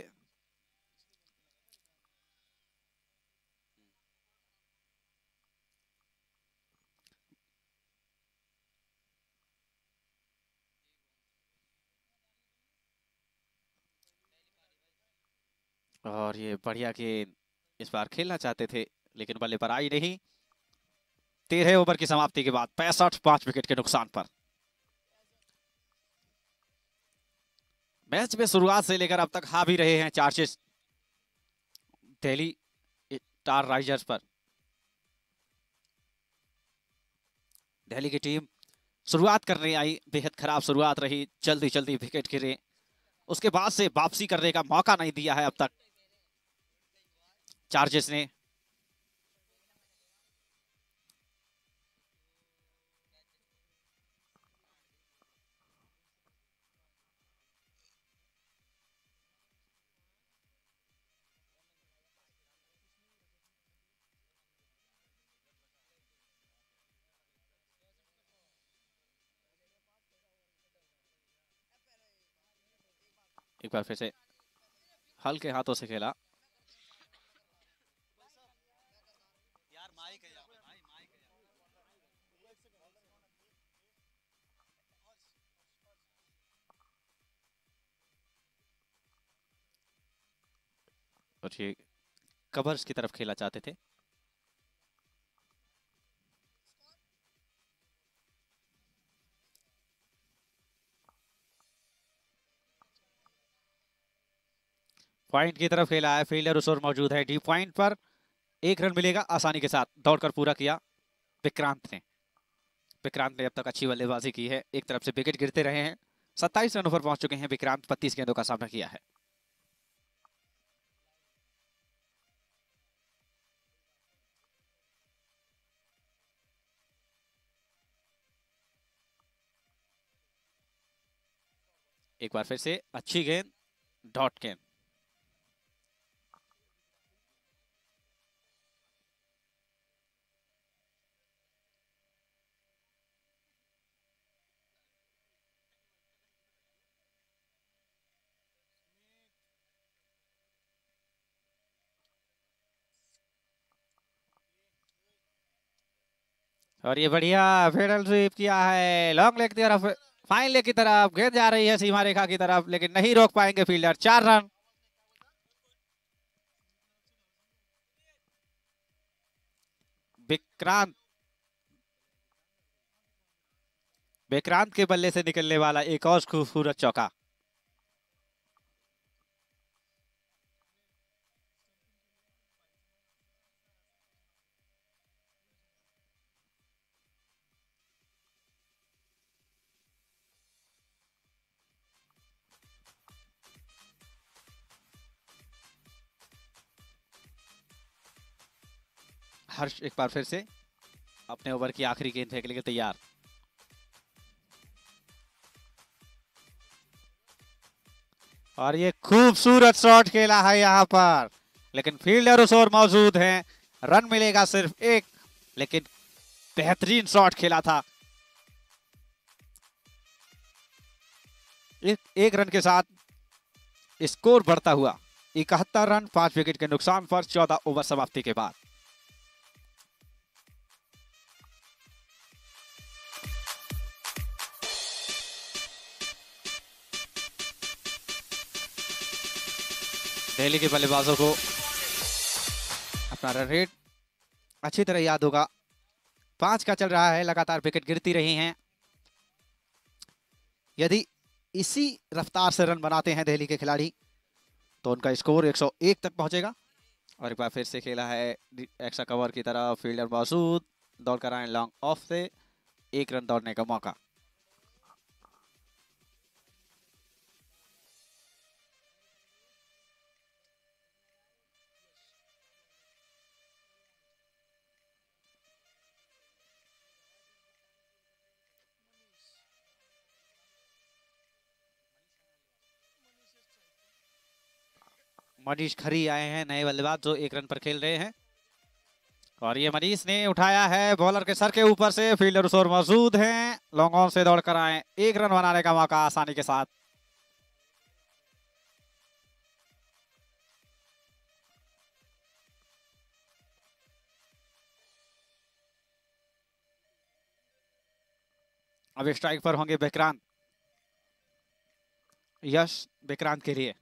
और ये बढ़िया गेंद इस बार खेलना चाहते थे लेकिन बल्ले पर आई नहीं। 13 ओवर की समाप्ति के बाद 65 5 विकेट के नुकसान पर। मैच में शुरुआत से लेकर अब तक हावी रहे हैं चार्जेस दिल्ली स्टार राइजर्स पर। दिल्ली की टीम शुरुआत करने आई, बेहद खराब शुरुआत रही, जल्दी जल्दी विकेट गिरे, उसके बाद से वापसी करने का मौका नहीं दिया है अब तक चार्जेस ने। एक बार फिर से हल्के हाथों से खेला। और ये कवर्स की तरफ खेला चाहते थे। पॉइंट की तरफ खेला है, फील्डर उस ओर मौजूद है। डी पॉइंट पर 1 रन मिलेगा आसानी के साथ, दौड़कर पूरा किया विक्रांत ने। विक्रांत ने अब तक अच्छी बल्लेबाजी की है, एक तरफ से विकेट गिरते रहे हैं। 27 रनों पर पहुंच चुके हैं विक्रांत, 32 गेंदों का सामना किया है। एक बार फिर से अच्छी गेंद, डॉट गेंद। और ये बढ़िया फेडरल स्वीप किया है, लॉन्ग लेग की तरफ, फाइन लेग की तरफ गेंद जा रही है सीमा रेखा की तरफ, लेकिन नहीं रोक पाएंगे फील्डर। 4 रन। विक्रांत विक्रांत के बल्ले से निकलने वाला एक और खूबसूरत चौका। हर्ष एक बार फिर से अपने ओवर की आखिरी गेंद फेंकने के लिए तैयार। और ये खूबसूरत शॉट खेला है यहां पर, लेकिन फील्डर उस ओर मौजूद हैं। रन मिलेगा सिर्फ 1, लेकिन बेहतरीन शॉट खेला था। एक रन के साथ स्कोर बढ़ता हुआ 71 रन, 5 विकेट के नुकसान पर 14 ओवर समाप्ति के बाद। दिल्ली के बल्लेबाजों को अपना रन रेट अच्छी तरह याद होगा। 5 का चल रहा है, लगातार विकेट गिरती रही हैं। यदि इसी रफ्तार से रन बनाते हैं दिल्ली के खिलाड़ी तो उनका स्कोर 101 तक पहुंचेगा। और एक बार फिर से खेला है एक्स्ट्रा कवर की तरफ, फील्डर मौजूद, दौड़ कर आए लॉन्ग ऑफ से, 1 रन दौड़ने का मौका। मनीष खरी आए हैं नए बल्लेबाज, जो 1 रन पर खेल रहे हैं। और ये मनीष ने उठाया है बॉलर के सर के ऊपर से, फील्डर उस ओर मौजूद हैं, लॉन्ग ऑन से दौड़ कर आए, 1 रन बनाने का मौका आसानी के साथ। अब स्ट्राइक पर होंगे विक्रांत। यश विक्रांत के लिए,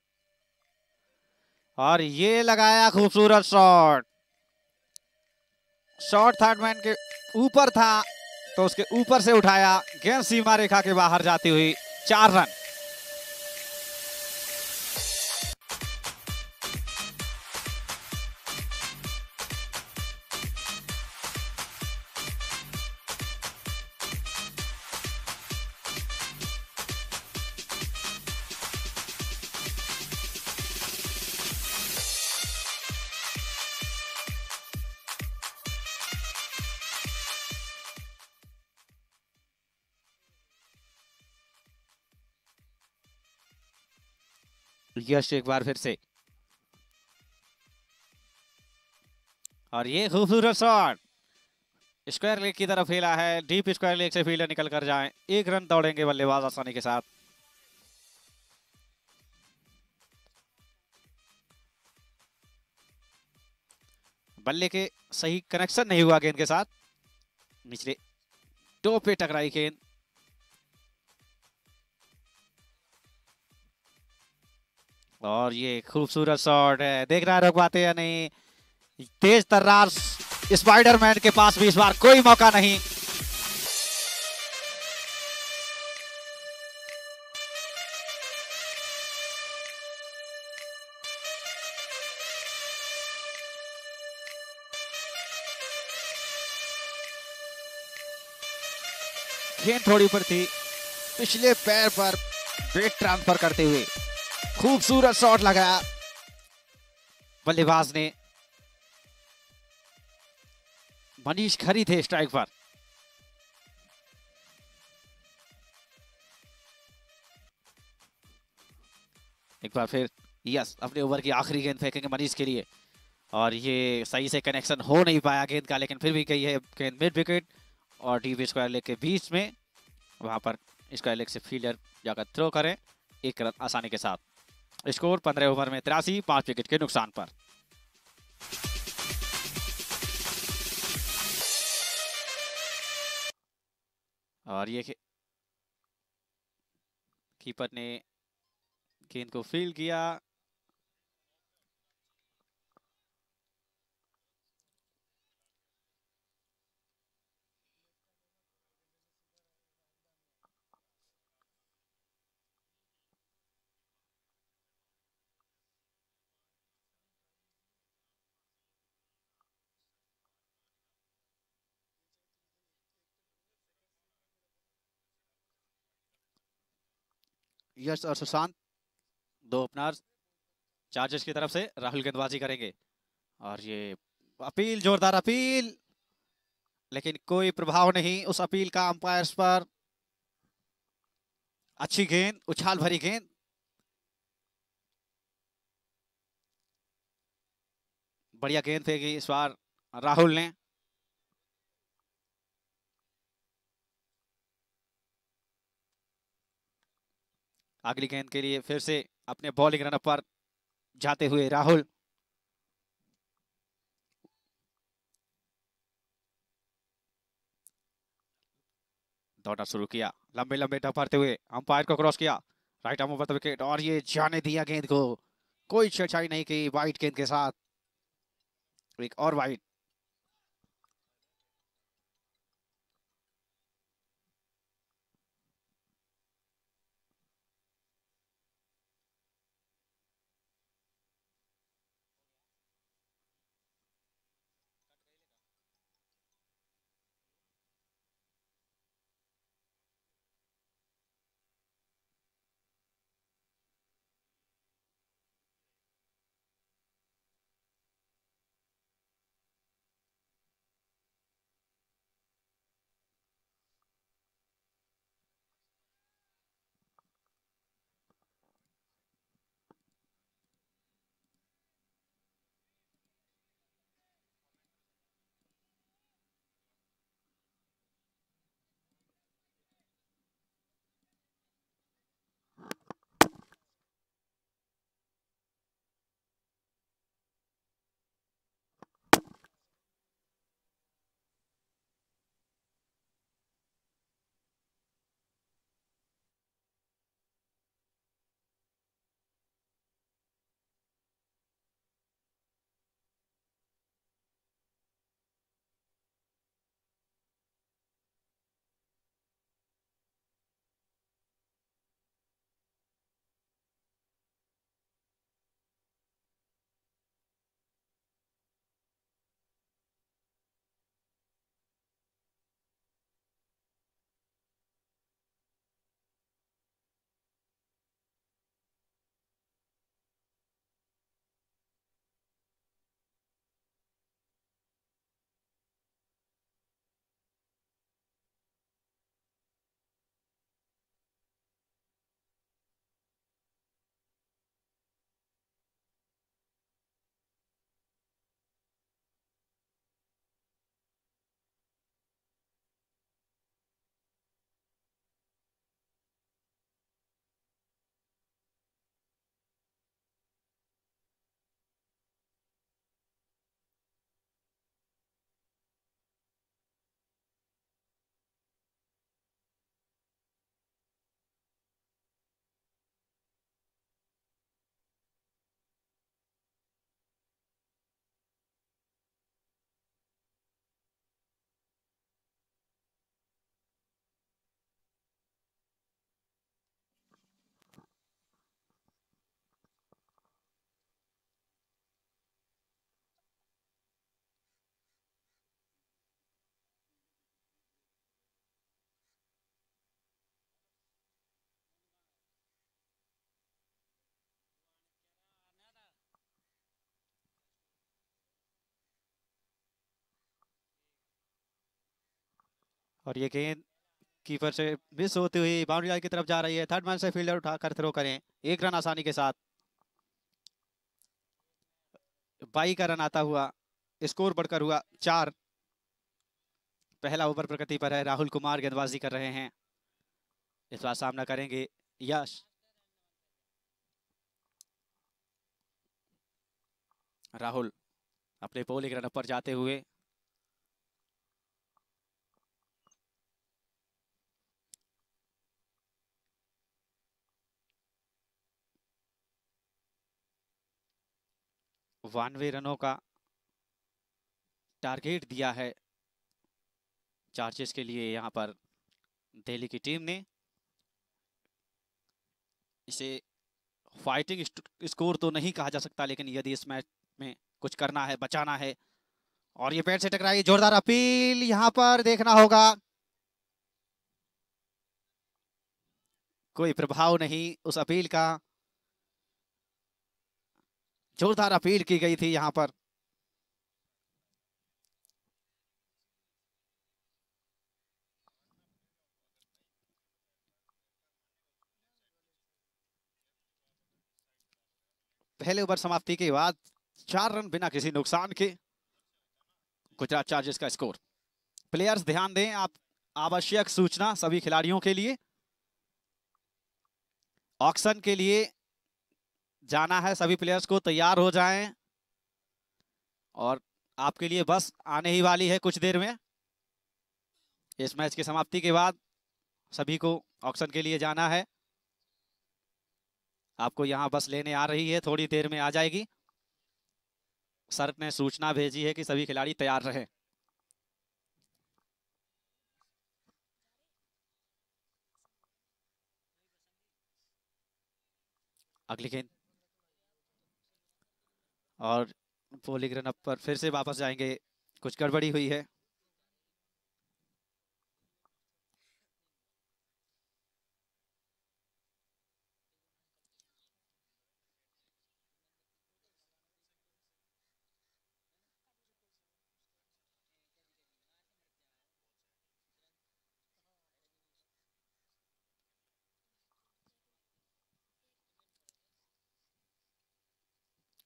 और ये लगाया खूबसूरत शॉट। शॉट थर्ड मैन के ऊपर था तो उसके ऊपर से उठाया, गेंद सीमा रेखा के बाहर जाती हुई, 4 रन। यश एक बार फिर से, और ये खूबसूरत शॉट स्क्वायर लेग की तरफ खेला है, डीप स्क्वायर लेग से फील्डर निकल कर जाए, 1 रन दौड़ेंगे बल्लेबाज आसानी के साथ। बल्ले के सही कनेक्शन नहीं हुआ गेंद के साथ, निचले टो पे टकराई गेंद। और ये खूबसूरत शॉट है, देख रहा है रोक पाते या नहीं। तेज तर्रार स्पाइडरमैन के पास भी इस बार कोई मौका नहीं। गेंद थोड़ी ऊपर थी, पिछले पैर पर वेट ट्रांसफर करते हुए खूबसूरत शॉट लगाया बल्लेबाज ने। मनीष खरी थे स्ट्राइक पर। एक बार फिर यस, अपने ओवर की आखिरी गेंद फेंकेंगे मनीष के लिए। और ये सही से कनेक्शन हो नहीं पाया गेंद का, लेकिन फिर भी गई है गेंद मिड विकेट और डीप स्क्वायर लेग के बीच में। वहां पर स्क्वायर लेग से फील्डर जाकर थ्रो करें 1 रन आसानी के साथ। स्कोर 15 ओवर में 83, 5 विकेट के नुकसान पर। और ये कीपर ने गेंद को फील्ड किया। यश और सुशांत, दो ओपनर्स, चार्जर्स की तरफ से राहुल गेंदबाजी करेंगे। और ये अपील, जोरदार अपील, लेकिन कोई प्रभाव नहीं उस अपील का अंपायर्स पर। अच्छी गेंद, उछाल भरी गेंद, बढ़िया गेंद फेंकी इस बार राहुल ने। अगली गेंद के लिए फिर से अपने बॉलिंग रन पर जाते हुए राहुल। दौड़ना शुरू किया, लंबे लंबे टप भरते हुए अंपायर को क्रॉस किया, right arm over the wicket. और ये जाने दिया गेंद को, कोई छेड़छाड़ी नहीं की वाइट गेंद के साथ। एक और वाइट। और ये गेंद कीपर से मिस होती हुई बाउंड्री लाइन की तरफ जा रही है। थर्ड मैन से फील्डर उठाकर थ्रो करें, 1 रन आसानी के साथ। 22 का रन आता हुआ स्कोर बढ़कर हुआ 4। पहला ओवर प्रगति पर है, राहुल कुमार गेंदबाजी कर रहे हैं। इस बार सामना करेंगे यश। राहुल अपने बॉलिंग रन पर जाते हुए वानवे रनों का टारगेट दिया है चार्जेस के लिए। यहां पर दिल्ली की टीम ने इसे फाइटिंग स्कोर तो नहीं कहा जा सकता, लेकिन यदि इस मैच में कुछ करना है, बचाना है। और ये पैर से टकराई, जोरदार अपील यहां पर देखना होगा। कोई प्रभाव नहीं उस अपील का। जोरदार अपील की गई थी यहां पर। पहले ओवर समाप्ति के बाद 4 रन बिना किसी नुकसान के, गुजरात चार्जर्स का स्कोर। प्लेयर्स ध्यान दें, आप आवश्यक सूचना सभी खिलाड़ियों के लिए, ऑक्शन के लिए जाना है। सभी प्लेयर्स को तैयार हो जाएं और आपके लिए बस आने ही वाली है कुछ देर में। इस मैच की समाप्ति के बाद सभी को ऑक्शन के लिए जाना है। आपको यहां बस लेने आ रही है, थोड़ी देर में आ जाएगी। सर ने सूचना भेजी है कि सभी खिलाड़ी तैयार रहें। अगली गेंद और बॉलिंग रन अप पर फिर से वापस जाएंगे, कुछ गड़बड़ी हुई है।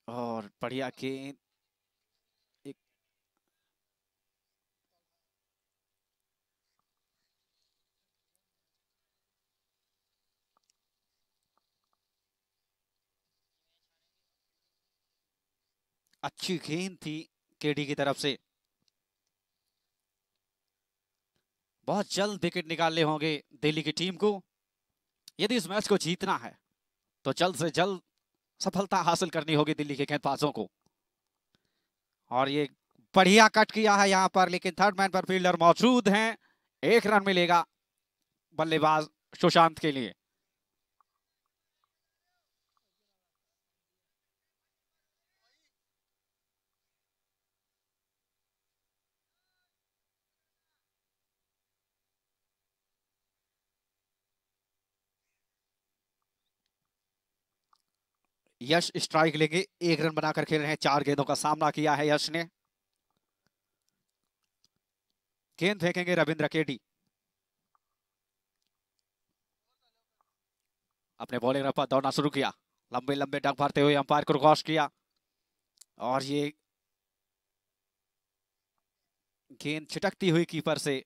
और बढ़िया गेंद, एक अच्छी गेंद थी केडी की तरफ से। बहुत जल्द विकेट निकालने होंगे दिल्ली की टीम को। यदि इस मैच को जीतना है तो जल्द से जल्द सफलता हासिल करनी होगी दिल्ली के गेंदबाजों को। और ये बढ़िया कट किया है यहां पर, लेकिन थर्ड मैन पर फील्डर मौजूद हैं। 1 रन मिलेगा बल्लेबाज सुशांत के लिए। यश स्ट्राइक लेंगे, 1 रन बनाकर खेल रहे हैं। 4 गेंदों का सामना किया है यश ने। गेंद फेंकेंगे रविंद्र केडी। अपने बॉलिंग रन पर दौड़ना शुरू किया, लंबे लंबे डग भरते हुए अंपायर को क्रॉस किया। और ये गेंद छिटकती हुई कीपर से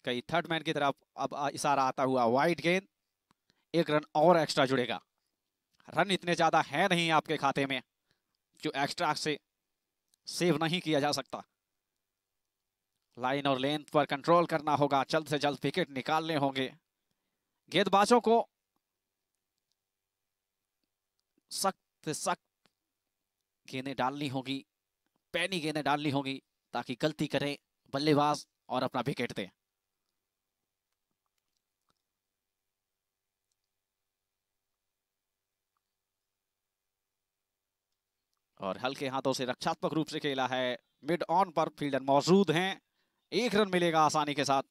कई थर्ड मैन की तरफ अब इशारा आता हुआ। वाइड गेंद, 1 रन और एक्स्ट्रा जुड़ेगा। रन इतने ज्यादा है नहीं आपके खाते में जो एक्स्ट्रा से सेव नहीं किया जा सकता। लाइन और लेंथ पर कंट्रोल करना होगा, जल्द से जल्द विकेट निकालने होंगे। गेंदबाजों को सख्त सख्त गेंदें डालनी होगी, पैनी गेंदें डालनी होगी, ताकि गलती करें बल्लेबाज और अपना विकेट दें। और हल्के हाथों से रक्षात्मक रूप से खेला है। मिड ऑन पर फील्डर मौजूद हैं, 1 रन मिलेगा आसानी के साथ।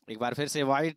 एक बार फिर से वाइड।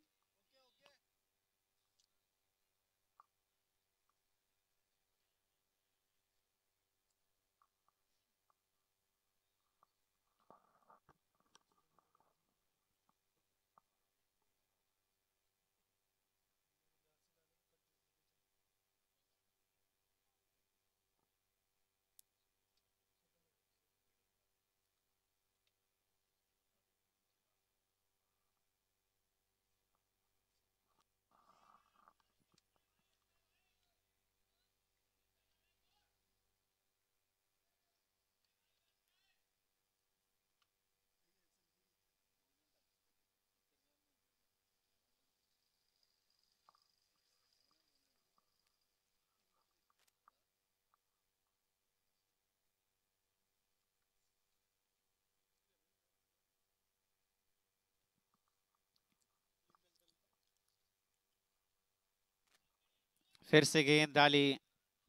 फिर से गेंद डाली,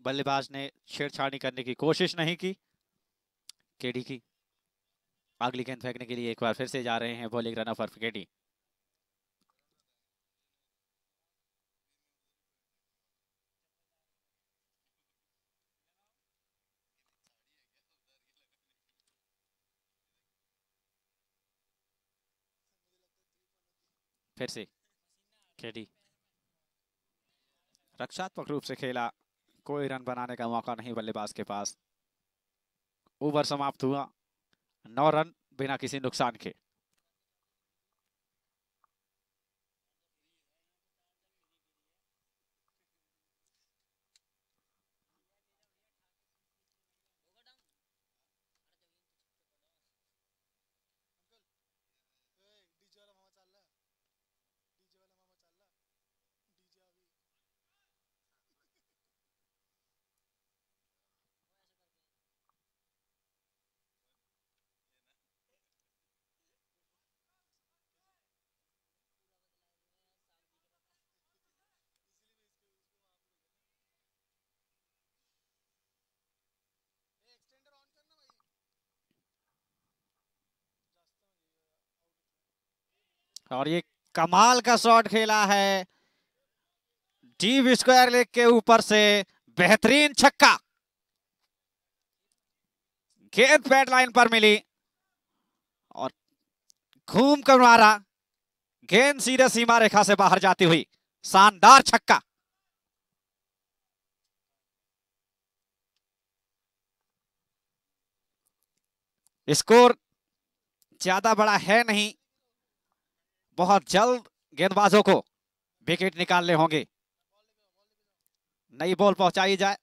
बल्लेबाज ने छेड़छाड़ी करने की कोशिश नहीं की। केडी की अगली गेंद फेंकने के लिए एक बार फिर से जा रहे हैं बॉलिंग रन फॉर केडी। फिर से केडी रक्षात्मक रूप से खेला, कोई रन बनाने का मौका नहीं बल्लेबाज के पास। ओवर समाप्त हुआ 9 रन बिना किसी नुकसान के। और ये कमाल का शॉट खेला है, डीप स्क्वायर लेग के ऊपर से बेहतरीन छक्का। गेंद पैड लाइन पर मिली और घूम कर मारा, गेंद सीधे सीमा रेखा से बाहर जाती हुई, शानदार छक्का। स्कोर ज्यादा बड़ा है नहीं, बहुत जल्द गेंदबाजों को विकेट निकालने होंगे। नई बॉल पहुंचाई जाए।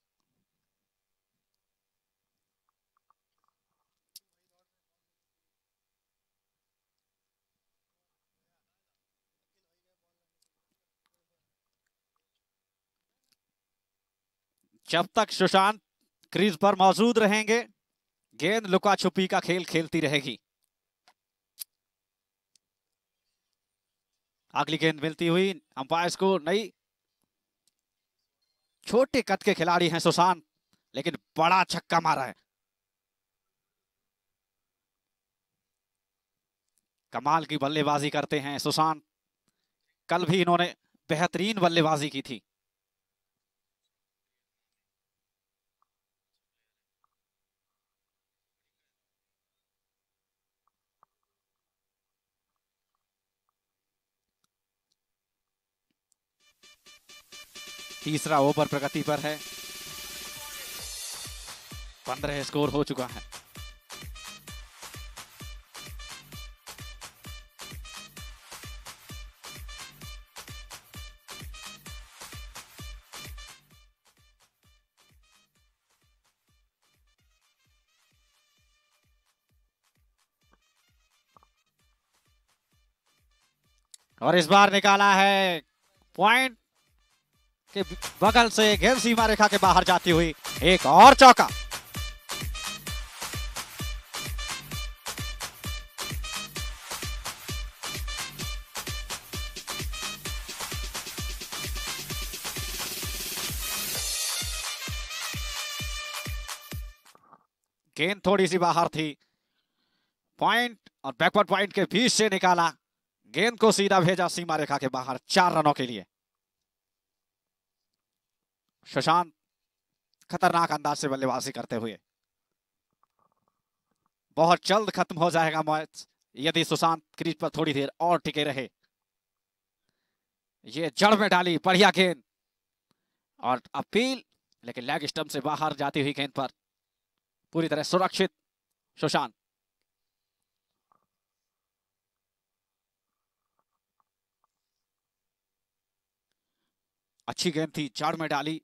जब तक सुशांत क्रीज पर मौजूद रहेंगे, गेंद लुका छुपी का खेल खेलती रहेगी। अगली गेंद मिलती हुई अंपायर्स को नई। छोटे कद के खिलाड़ी हैं सुशांत, लेकिन बड़ा छक्का मारा है। कमाल की बल्लेबाजी करते हैं सुशांत, कल भी इन्होंने बेहतरीन बल्लेबाजी की थी। तीसरा ओवर प्रगति पर है, 15 स्कोर हो चुका है। और इस बार निकाला है पॉइंट के बगल से, गेंद सीमा रेखा के बाहर जाती हुई, एक और चौका। गेंद थोड़ी सी बाहर थी, पॉइंट और बैकवर्ड पॉइंट के बीच से निकाला, गेंद को सीधा भेजा सीमा रेखा के बाहर 4 रनों के लिए। सुशांत खतरनाक अंदाज से बल्लेबाजी करते हुए। बहुत जल्द खत्म हो जाएगा मैच यदि सुशांत क्रीज पर थोड़ी देर और टिके रहे। ये जड़ में डाली बढ़िया गेंद और अपील, लेकिन लेग स्टंप से बाहर जाती हुई गेंद पर पूरी तरह सुरक्षित सुशांत। अच्छी गेंद थी, जड़ में डाली,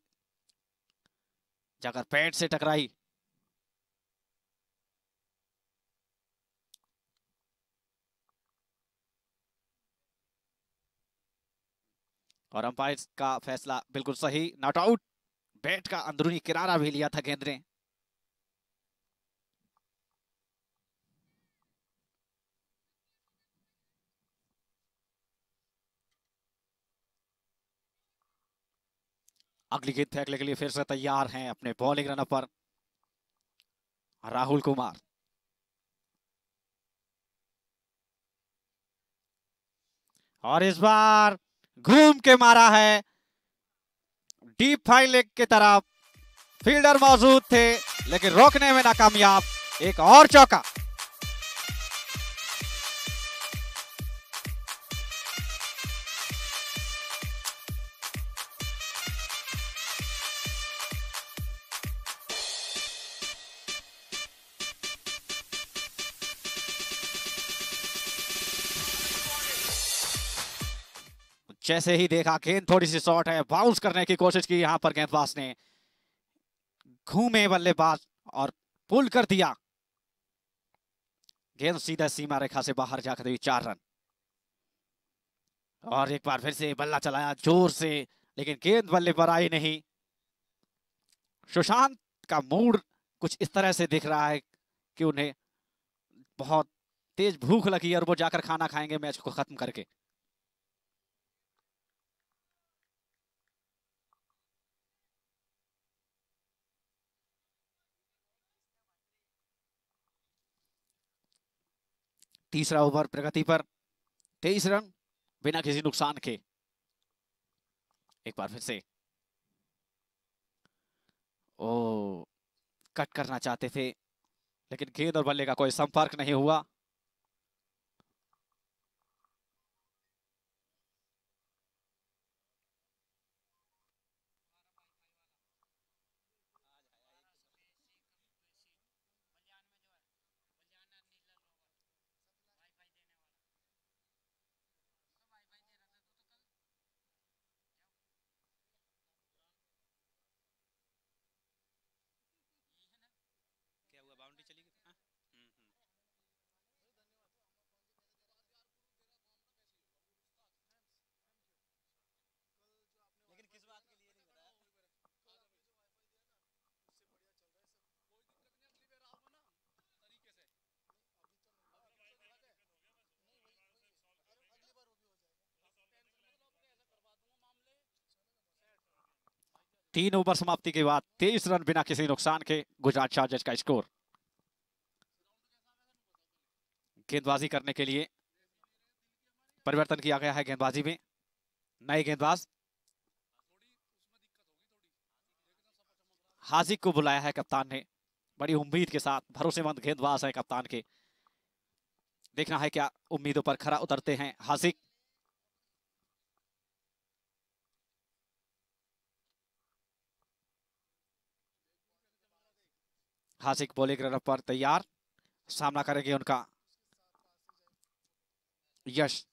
जाकर पैड से टकराई। और अंपायर का फैसला बिल्कुल सही, नॉट आउट। बैट का अंदरूनी किनारा भी लिया था गेंद ने। अगली गेंद फेंकने के लिए फिर से तैयार हैं अपने बॉलिंग रनर पर राहुल कुमार। और इस बार घूम के मारा है डीप फाइन लेग की तरफ। फील्डर मौजूद थे लेकिन रोकने में नाकामयाब। एक और चौका। जैसे ही देखा गेंद थोड़ी सी शॉर्ट है, बाउंस करने की कोशिश की यहां पर गेंदबाज ने, घूमे बल्लेबाज और पुल कर दिया। गेंद सीधा सीमा रेखा से बाहर जाकर हुई 4 रन। और एक बार फिर से बल्ला चलाया जोर से, लेकिन गेंद बल्ले पर आई नहीं। सुशांत का मूड कुछ इस तरह से दिख रहा है कि उन्हें बहुत तेज भूख लगी और वो जाकर खाना खाएंगे मैच को खत्म करके। तीसरा ओवर प्रगति पर, 23 रन बिना किसी नुकसान के। एक बार फिर से ओ कट करना चाहते थे लेकिन गेंद और बल्ले का कोई संपर्क नहीं हुआ। क्या हुआ, बाउंड्री चली गई? हाँ? लेकिन किस बात के लिए नहीं बताया? तीन ओवर समाप्ति के बाद 23 रन बिना किसी नुकसान के गुजरात चार्जर्स का स्कोर। गेंदबाजी करने के लिए परिवर्तन किया गया है गेंदबाजी में। नए गेंदबाज हाजिक को बुलाया है कप्तान ने, बड़ी उम्मीद के साथ। भरोसेमंद गेंदबाज है कप्तान के, देखना है क्या उम्मीदों पर खरा उतरते हैं हाजिक। हाजिक बॉलिंग रनअप पर तैयार, सामना करेंगे उनका Yash.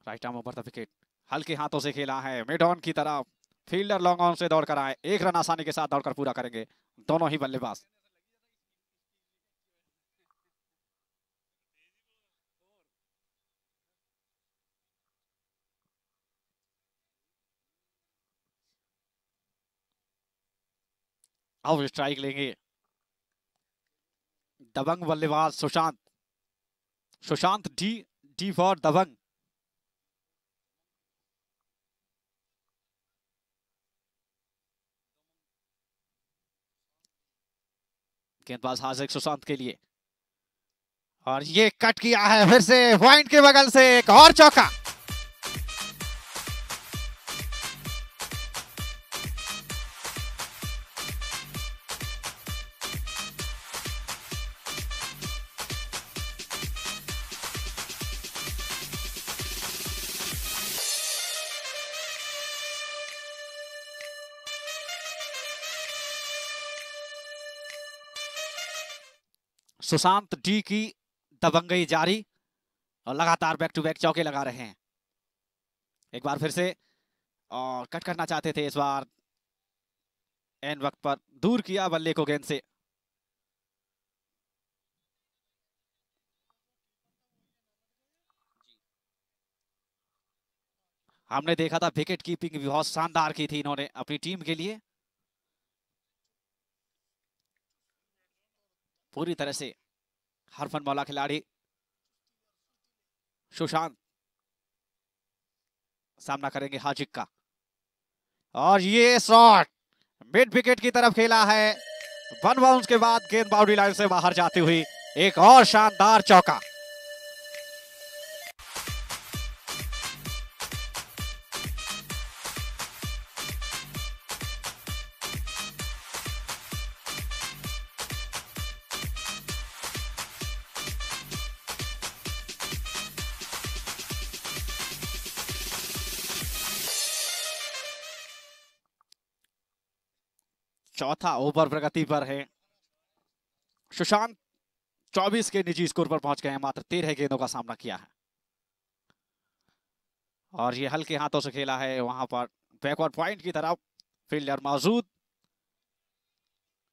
Right arm over the wicket, हल्के हाथों से खेला है मिड ऑन की तरफ। फील्डर लॉन्ग ऑन से दौड़ कर आए, 1 रन आसानी के साथ दौड़कर पूरा करेंगे दोनों ही बल्लेबाज। अब स्ट्राइक लेंगे दबंग बल्लेबाज Sushant. Sushant D, D for दबंग। गेंदबाज हाजिक सुशांत के लिए। और ये कट किया है फिर से पॉइंट के बगल से एक और चौका। सुशांत डी की दबंगई जारी और लगातार बैक टू बैक चौके लगा रहे हैं। एक बार फिर से और कट करना चाहते थे, इस बार एन वक्त पर दूर किया बल्ले को गेंद से। हमने देखा था विकेट कीपिंग भी बहुत शानदार की थी इन्होंने अपनी टीम के लिए। पूरी तरह से हरफन मौला खिलाड़ी सुशांत सामना करेंगे हाजिक का। और ये शॉट मिड विकेट की तरफ खेला है। वन बाउंस के बाद गेंद बाउंड्री लाइन से बाहर जाती हुई एक और शानदार चौका। चौथा ओवर प्रगति पर है। सुशांत 24 के निजी स्कोर पर पहुंच गए हैं, मात्र 13 गेंदों का सामना किया है। और ये हल्के हाथों से खेला है वहां पर बैकवर्ड पॉइंट की तरफ। फील्डर मौजूद,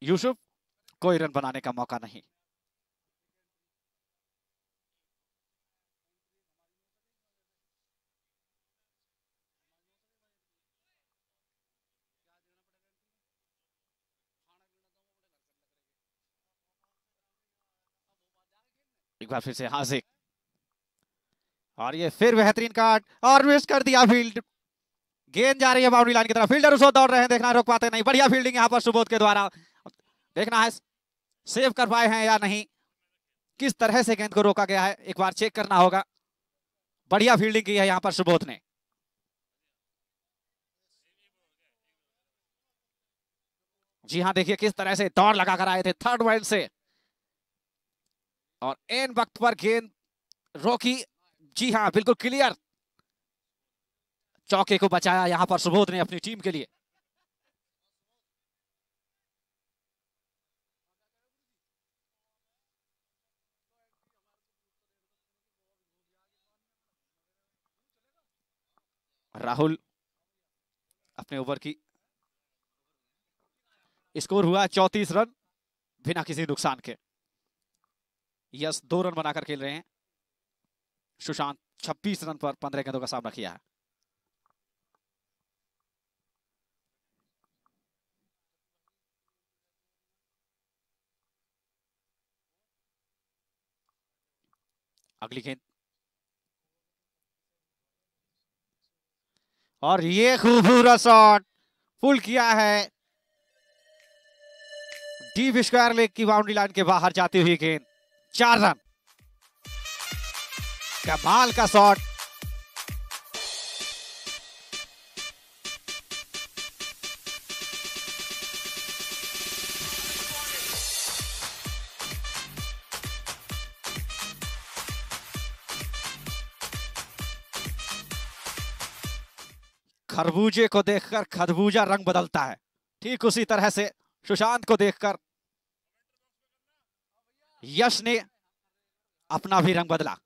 यूसुफ, कोई रन बनाने का मौका नहीं। एक बार फिर से हाजिक और ये फिर बेहतरीन काट और मिस कर दिया फील्ड। गेंद जा रही है बाउंड्री लाइन की तरफ, फील्डर उसको दौड़ रहे हैं, देखना रोक पाते नहीं। बढ़िया फील्डिंग यहाँ पर सुबोध के द्वारा, देखना है सेव कर पाए हैं या नहीं, किस तरह से गेंद को रोका गया है एक बार चेक करना होगा। बढ़िया फील्डिंग की है यहाँ पर सुबोध ने। जी हाँ, देखिए किस तरह से दौड़ लगाकर आए थे थर्ड वाइड से और एन वक्त पर गेंद रोकी। जी हाँ, बिल्कुल क्लियर चौके को बचाया यहां पर सुबोध ने अपनी टीम के लिए। राहुल अपने ओवर की स्कोर हुआ 34 रन बिना किसी नुकसान के। यस 2 रन बनाकर खेल रहे हैं। सुशांत 26 रन पर 15 गेंदों का सामना किया है। अगली गेंद और ये खूबसूरत शॉट पुल किया है डीप स्क्वायर लेग की बाउंड्री लाइन के बाहर जाती हुई गेंद। 4 रन, कमाल का शॉट। खरबूजे को देखकर खरबूजा रंग बदलता है, ठीक उसी तरह से सुशांत को देखकर यश ने अपना भी रंग बदला।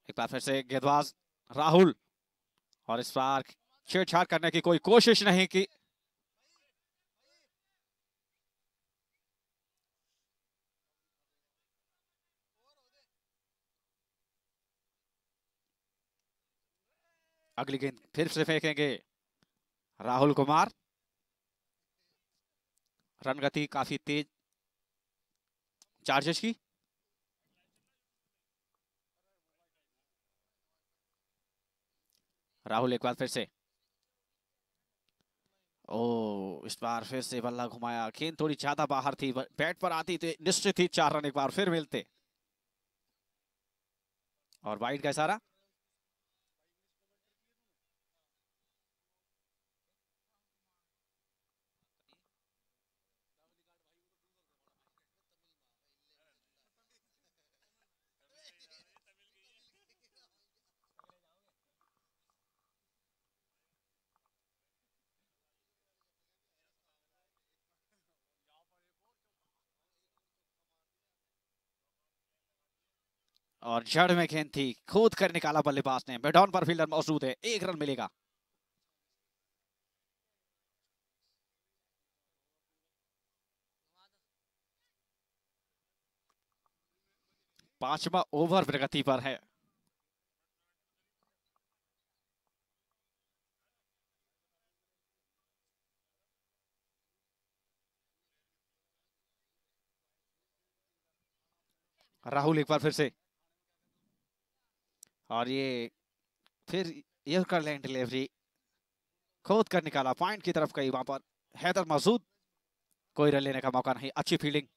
एक बार फिर से गेंदबाज राहुल और इस बार छेड़छाड़ करने की कोई कोशिश नहीं की। अगली गेंद फिर से फेंकेंगे राहुल कुमार। रन गति काफी तेज चार्जर्स की। राहुल एक बार फिर से ओ, इस बार फिर से बल्ला घुमाया, गेंद थोड़ी ज्यादा बाहर थी, बैट पर आती तो निश्चित ही 4 रन एक बार फिर मिलते। और वाइड का इशारा। और जड़ में गेंद थी, खोद कर निकाला बल्लेबाज ने, मिडऑन पर फील्डर मौजूद है, 1 रन मिलेगा। पांचवा ओवर प्रगति पर है। राहुल एक बार फिर से, और ये फिर यॉर्कर लैंड डिलीवरी, खोद कर निकाला पॉइंट की तरफ गई, वहां पर हैदर मौजूद, कोई रन लेने का मौका नहीं, अच्छी फील्डिंग।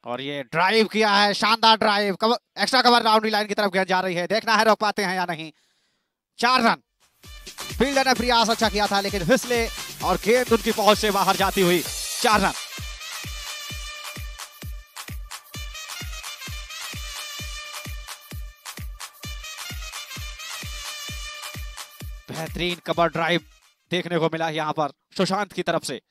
और ये ड्राइव किया है, शानदार drive, cover, extra cover, boundary line की तरफ जा रही है, देखना है रोक पाते हैं या नहीं। 4 रन। फील्डर ने प्रयास अच्छा किया था, लेकिन फिसले और गेंद उनकी पहुंच से बाहर जाती हुई, 4 रन। बेहतरीन कवर ड्राइव देखने को मिला यहां पर सुशांत की तरफ से।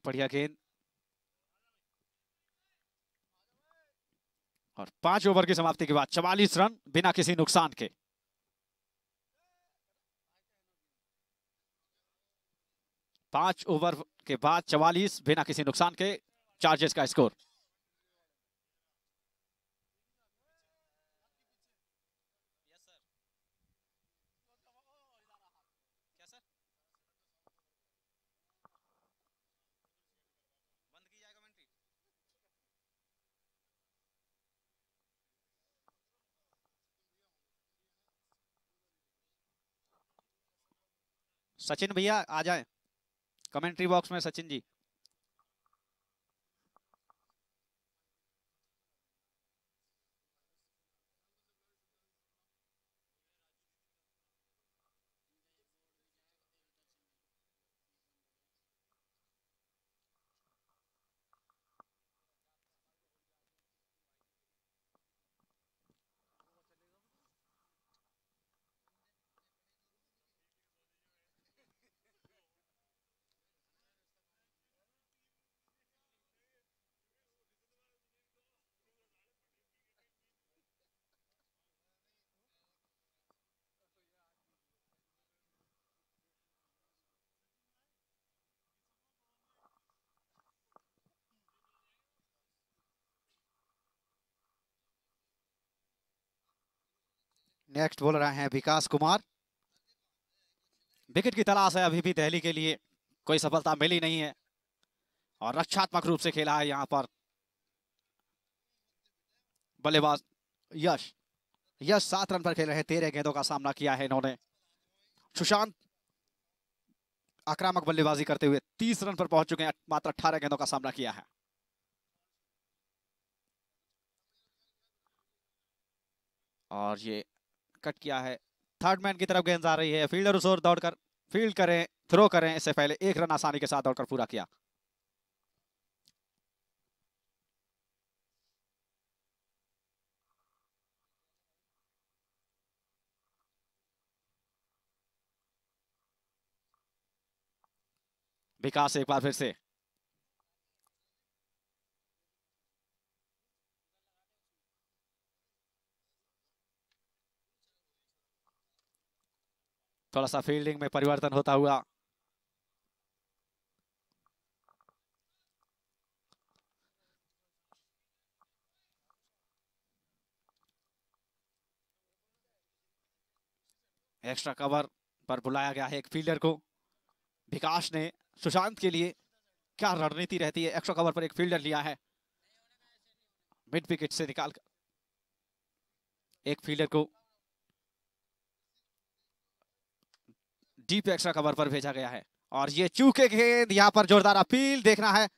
बढ़िया गेंद, और 5 ओवर की समाप्ति के बाद 44 रन बिना किसी नुकसान के। 5 ओवर के बाद 44 बिना किसी नुकसान के, चार्जर्स का स्कोर। सचिन भैया आ जाएं कमेंट्री बॉक्स में, सचिन जी। नेक्स्ट बोल रहे हैं विकास कुमार। विकेट की तलाश है अभी भी दिल्ली के लिए, कोई सफलता मिली नहीं है, और रक्षात्मक रूप से खेला है यहां पर बल्लेबाज यश। यश 7 रन पर खेल रहे, 13 गेंदों का सामना किया है इन्होंने। सुशांत आक्रामक बल्लेबाजी करते हुए 30 रन पर पहुंच चुके हैं, मात्र 18 गेंदों का सामना किया है। और ये कट किया है, थर्ड मैन की तरफ गेंद आ रही है, फील्डर उस ओर दौड़कर फील्ड करें, थ्रो करें, इससे पहले 1 रन आसानी के साथ दौड़कर पूरा किया। विकास एक बार फिर से, थोड़ा सा फील्डिंग में परिवर्तन होता हुआ। एक्स्ट्रा कवर पर बुलाया गया है एक फील्डर को। विकास ने सुशांत के लिए क्या रणनीति रहती है, एक्स्ट्रा कवर पर एक फील्डर लिया है, मिड विकेट से निकाल कर एक फील्डर को डीप एक्स्ट्रा कवर पर भेजा गया है। और ये चूके गेंद, यहां पर जोरदार अपील देखना है।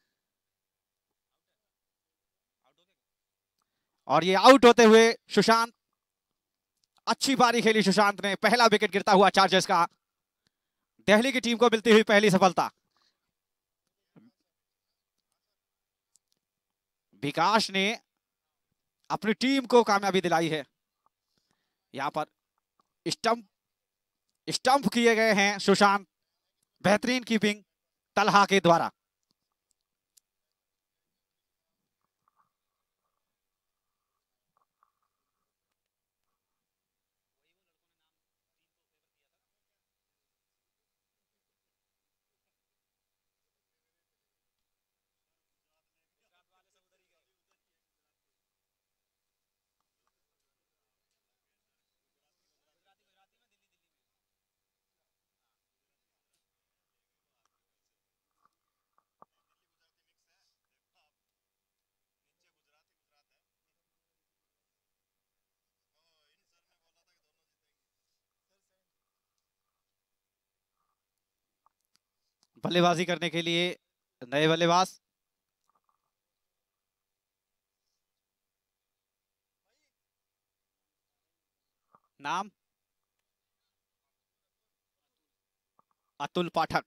और ये आउट होते हुए सुशांत, अच्छी पारी खेली सुशांत ने। पहला विकेट गिरता हुआ चार्जर्स का, दिल्ली की टीम को मिलती हुई पहली सफलता। विकास ने अपनी टीम को कामयाबी दिलाई है। यहां पर स्टंप स्टंप किए गए हैं सुशांत, बेहतरीन कीपिंग तलहा के द्वारा। बल्लेबाजी करने के लिए नए बल्लेबाज, नाम अतुल पाठक।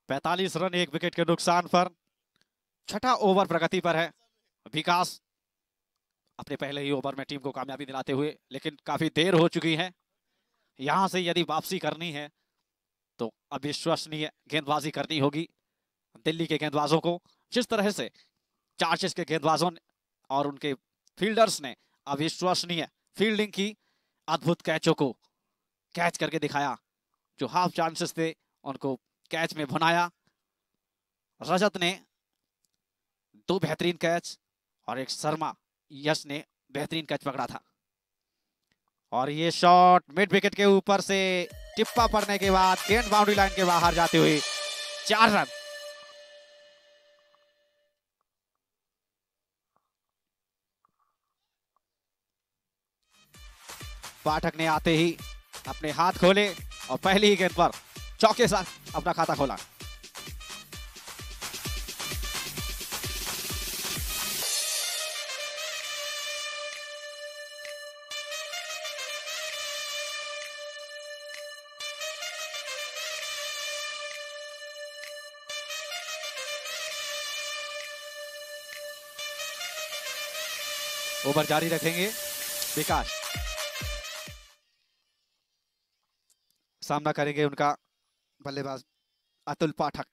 पैंतालीस रन एक विकेट के नुकसान पर, छठा ओवर प्रगति पर है विकास अपने पहले ही ओवर में टीम को कामयाबी दिलाते हुए। लेकिन काफी देर हो चुकी है, यहां से यदि वापसी करनी है तो अविश्वसनीय गेंदबाजी करनी होगी दिल्ली के गेंदबाजों को। जिस तरह से चार्जर्स के गेंदबाजों ने और उनके फील्डर्स ने अविश्वसनीय फील्डिंग की, अद्भुत कैचों को कैच करके दिखाया, जो हाफ चांसेस थे उनको कैच में भुनाया। रजत ने 2 बेहतरीन कैच और एक शर्मा यश ने बेहतरीन कैच पकड़ा था। और ये शॉट मिड विकेट के ऊपर से टिप्पा पड़ने के बाद गेंद बाउंड्री लाइन के बाहर जाते हुए 4 रन। पाठक ने आते ही अपने हाथ खोले और पहली ही गेंद पर चौके साथ अपना खाता खोला। ओवर जारी रखेंगे विकास, सामना करेंगे उनका बल्लेबाज अतुल पाठक।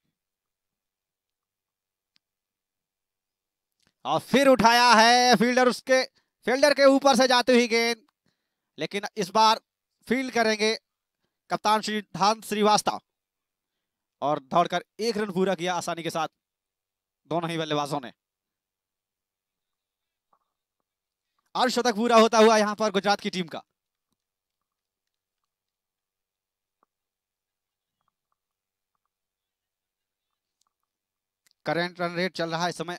और फिर उठाया है फील्डर के ऊपर से जाती हुई गेंद, लेकिन इस बार फील्ड करेंगे कप्तान सिद्धांत श्रीवास्तव। और दौड़कर 1 रन पूरा किया आसानी के साथ दोनों ही बल्लेबाजों ने। अर्धशतक पूरा होता हुआ यहां पर गुजरात की टीम का। करंट रन रेट चल रहा है इस समय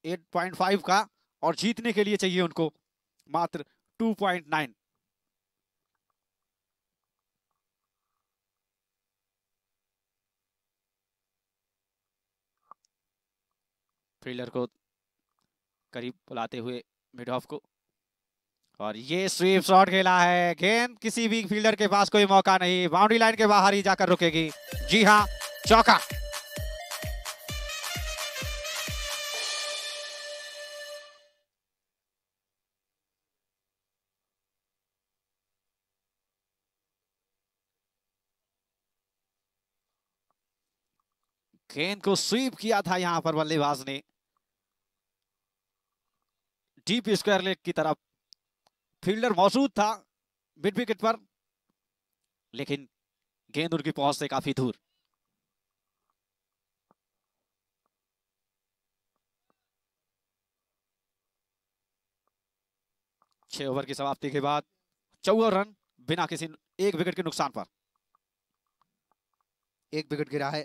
8.5 का, और जीतने के लिए चाहिए उनको मात्र 2.9। फील्डर को करीब बुलाते हुए मिड ऑफ को, और ये स्वीप शॉट खेला है। गेंद किसी भी फील्डर के पास कोई मौका नहीं, बाउंड्री लाइन के बाहर ही जाकर रुकेगी। जी हां, चौका। गेंद को स्वीप किया था यहां पर बल्लेबाज ने डीप स्क्वायर लेग की तरफ। फील्डर मौजूद था मिड विकेट पर, लेकिन गेंद उनकी पहुंच से काफी दूर। छह ओवर की समाप्ति के बाद 14 रन बिना किसी एक विकेट के नुकसान पर। एक विकेट गिरा है,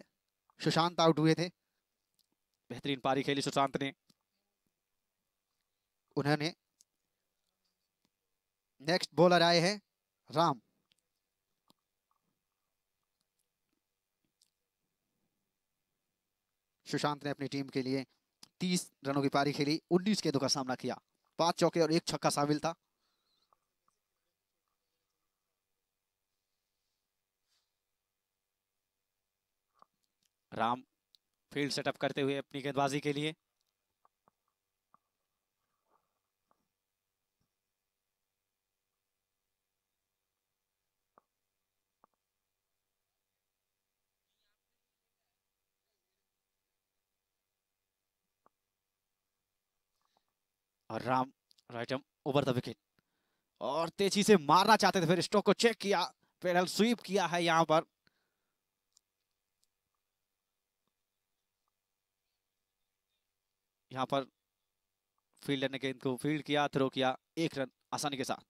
सुशांत आउट हुए थे। बेहतरीन पारी खेली सुशांत ने। उन्होंने नेक्स्ट बॉलर आए हैं राम। सुशांत ने अपनी टीम के लिए 30 रनों की पारी खेली, 19 गेंदों का सामना किया, 5 चौके और 1 छक्का शामिल था। राम फील्ड सेटअप करते हुए अपनी गेंदबाजी के लिए। और Ram right arm over the wicket और तेजी से मारना चाहते थे, फिर स्ट्रोक को चेक किया, पेडल स्वीप किया है यहां पर। यहां पर फील्डर ने गेंद को फील्ड किया, थ्रो किया, 1 रन आसानी के साथ।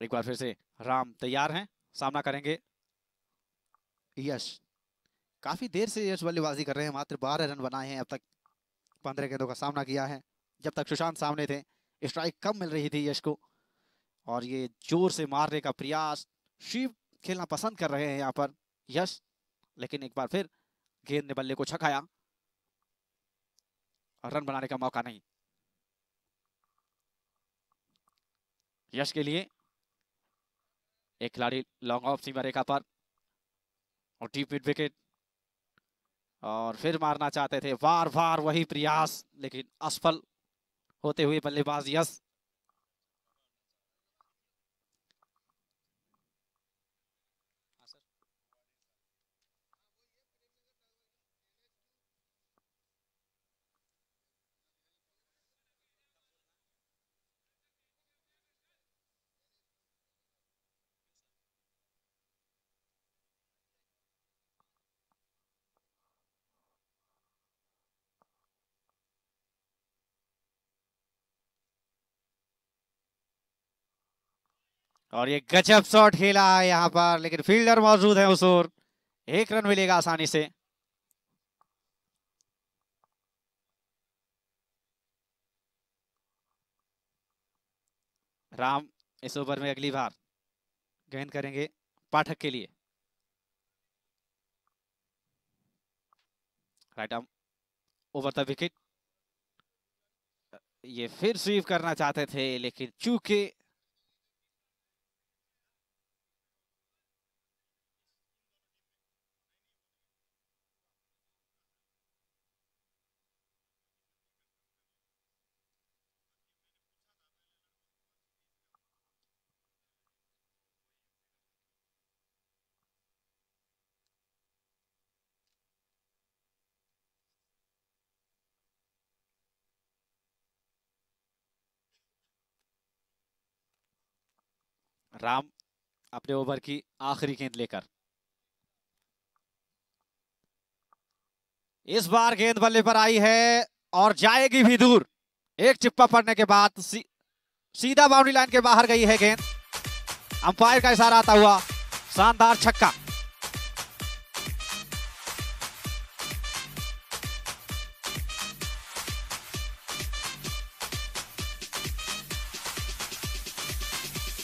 एक बार फिर से राम तैयार हैं, सामना करेंगे यश। काफी देर से यश बल्लेबाजी कर रहे हैं, मात्र 12 रन बनाए हैं अब तक, 15 गेंदों का सामना किया है। जब तक सुशांत सामने थे स्ट्राइक कम मिल रही थी यश को, और ये जोर से मारने का प्रयास, स्वीप खेलना पसंद कर रहे हैं यहाँ पर यश, लेकिन एक बार फिर गेंद ने बल्ले को छकाया और रन बनाने का मौका नहीं। यश के लिए एक खिलाड़ी लॉन्ग ऑफ सीमा रेखा पर और डीप मिड विकेट, और फिर मारना चाहते थे, बार बार वही प्रयास, लेकिन असफल होते हुए बल्लेबाज यश। और ये गजब शॉट खेला है यहाँ पर, लेकिन फील्डर मौजूद है उस ओर, 1 रन मिलेगा आसानी से। राम इस ओवर में अगली बार गेंद करेंगे पाठक के लिए। Right arm over the wicket, ये फिर स्वीप करना चाहते थे, लेकिन चूंकि राम अपने ओवर की आखिरी गेंद लेकर, इस बार गेंद बल्ले पर आई है और जाएगी भी दूर। एक चिप्पा पड़ने के बाद सीधा बाउंड्री लाइन के बाहर गई है गेंद। अंपायर का इशारा आता हुआ शानदार छक्का।